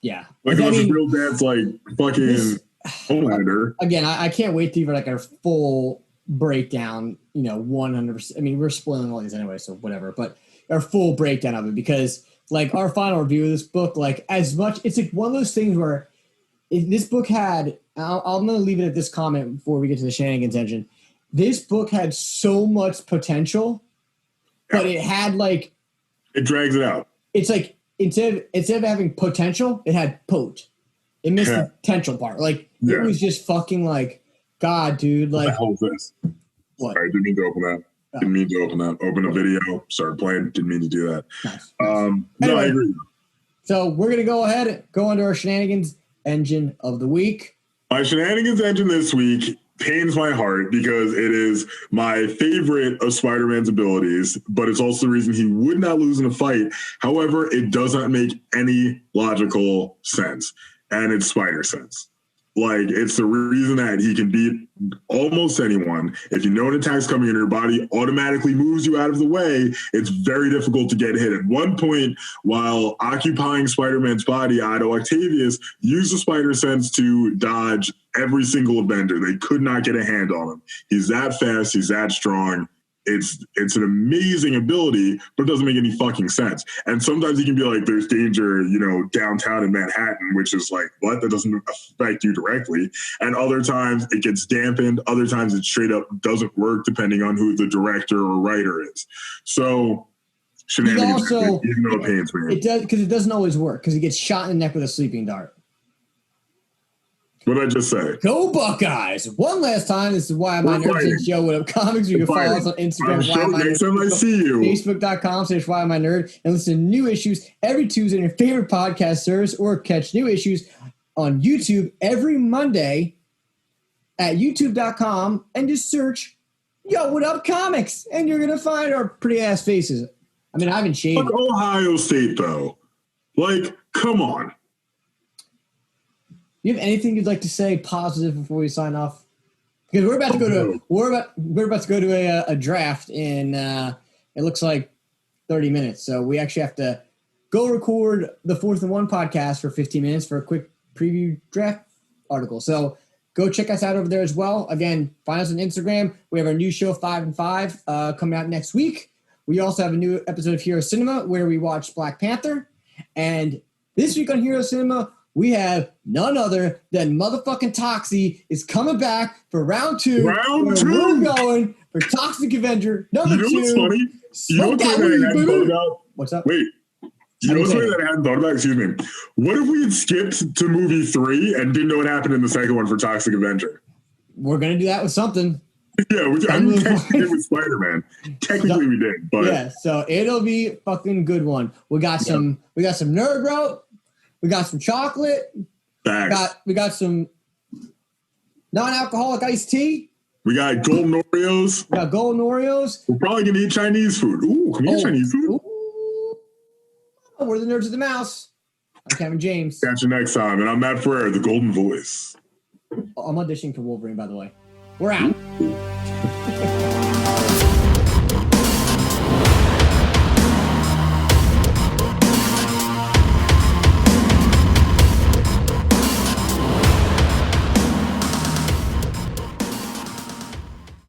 yeah, like, unless his real dad's like fucking Homelander. Again, I can't wait to hear like a full breakdown. 100%. I mean, we're spoiling all these anyway, so whatever. But our full breakdown of it, because like our final review of this book, like as much, it's like one of those things where this book had, I'm going to leave it at this comment before we get to the Shenanigans Engine. This book had so much potential, but it had like, it drags it out. It's like, instead of having potential, it had pot. It missed the potential part. Like, it was just fucking like, God, dude. Like, what the hell is this? What? Sorry, didn't mean to open that. Didn't mean to open that. Open a video, started playing. Didn't mean to do that. Nice. No, anyway, I agree. So we're going to go ahead and go into our Shenanigans Engine of the week. My Shenanigans Engine this week pains my heart because it is my favorite of Spider-Man's abilities, but it's also the reason he would not lose in a fight. However, it does not make any logical sense, and it's Spider Sense. Like, it's the reason that he can beat almost anyone. If you know an attack's coming in, your body automatically moves you out of the way. It's very difficult to get hit. At one point, while occupying Spider-Man's body, Otto Octavius used the Spider Sense to dodge every single Avenger. They could not get a hand on him. He's that fast. He's that strong. It's an amazing ability, but it doesn't make any fucking sense. And sometimes he can be like, there's danger, you know, downtown in Manhattan, which is like, what? That doesn't affect you directly. And other times it gets dampened. Other times it straight up doesn't work depending on who the director or writer is. So Shenanigans, also, even though it pains me. It does, because it doesn't always work, because he gets shot in the neck with a sleeping dart. What did I just say? Go Buckeyes! One last time, this is Why Am I Nerd? Show What Up Comics. You can follow us on Instagram. Next time I see you. Facebook.com/Why Am I Nerd. And listen to new issues every Tuesday on your favorite podcast service, or catch new issues on YouTube every Monday at youtube.com and just search Yo What Up Comics, and you're going to find our pretty ass faces. I mean, I haven't shaved. Fuck Ohio State, though. Like, come on. You have anything you'd like to say positive before we sign off? Because we're about to go to a draft in it looks like 30 minutes. So we actually have to go record the 4th and 1 podcast for 15 minutes for a quick preview draft article. So go check us out over there as well. Again, find us on Instagram. We have our new show 5 and 5 coming out next week. We also have a new episode of Hero Cinema where we watch Black Panther. And this week on Hero Cinema, we have none other than motherfucking Toxie is coming back for round 2. Round 2. We're going for Toxic Avenger number 2. What's funny? You know what's funny that I hadn't thought about? What's up? Wait. You know what's funny that I hadn't thought about? Excuse me. What if we had skipped to movie 3 and didn't know what happened in the second one for Toxic Avenger? We're going to do that with something. Yeah, I mean, technically did with Spider-Man. Technically we did, but yeah, so it'll be a fucking good one. We got some nerd rope. We got some chocolate. We got some non-alcoholic iced tea. We got golden Oreos. We're probably going to eat Chinese food. Ooh, can we eat Chinese food? Ooh. We're the Nerds of the Mouse. I'm Kevin James. Catch you next time. And I'm Matt Ferrer, the Golden Voice. I'm auditioning for Wolverine, by the way. We're out.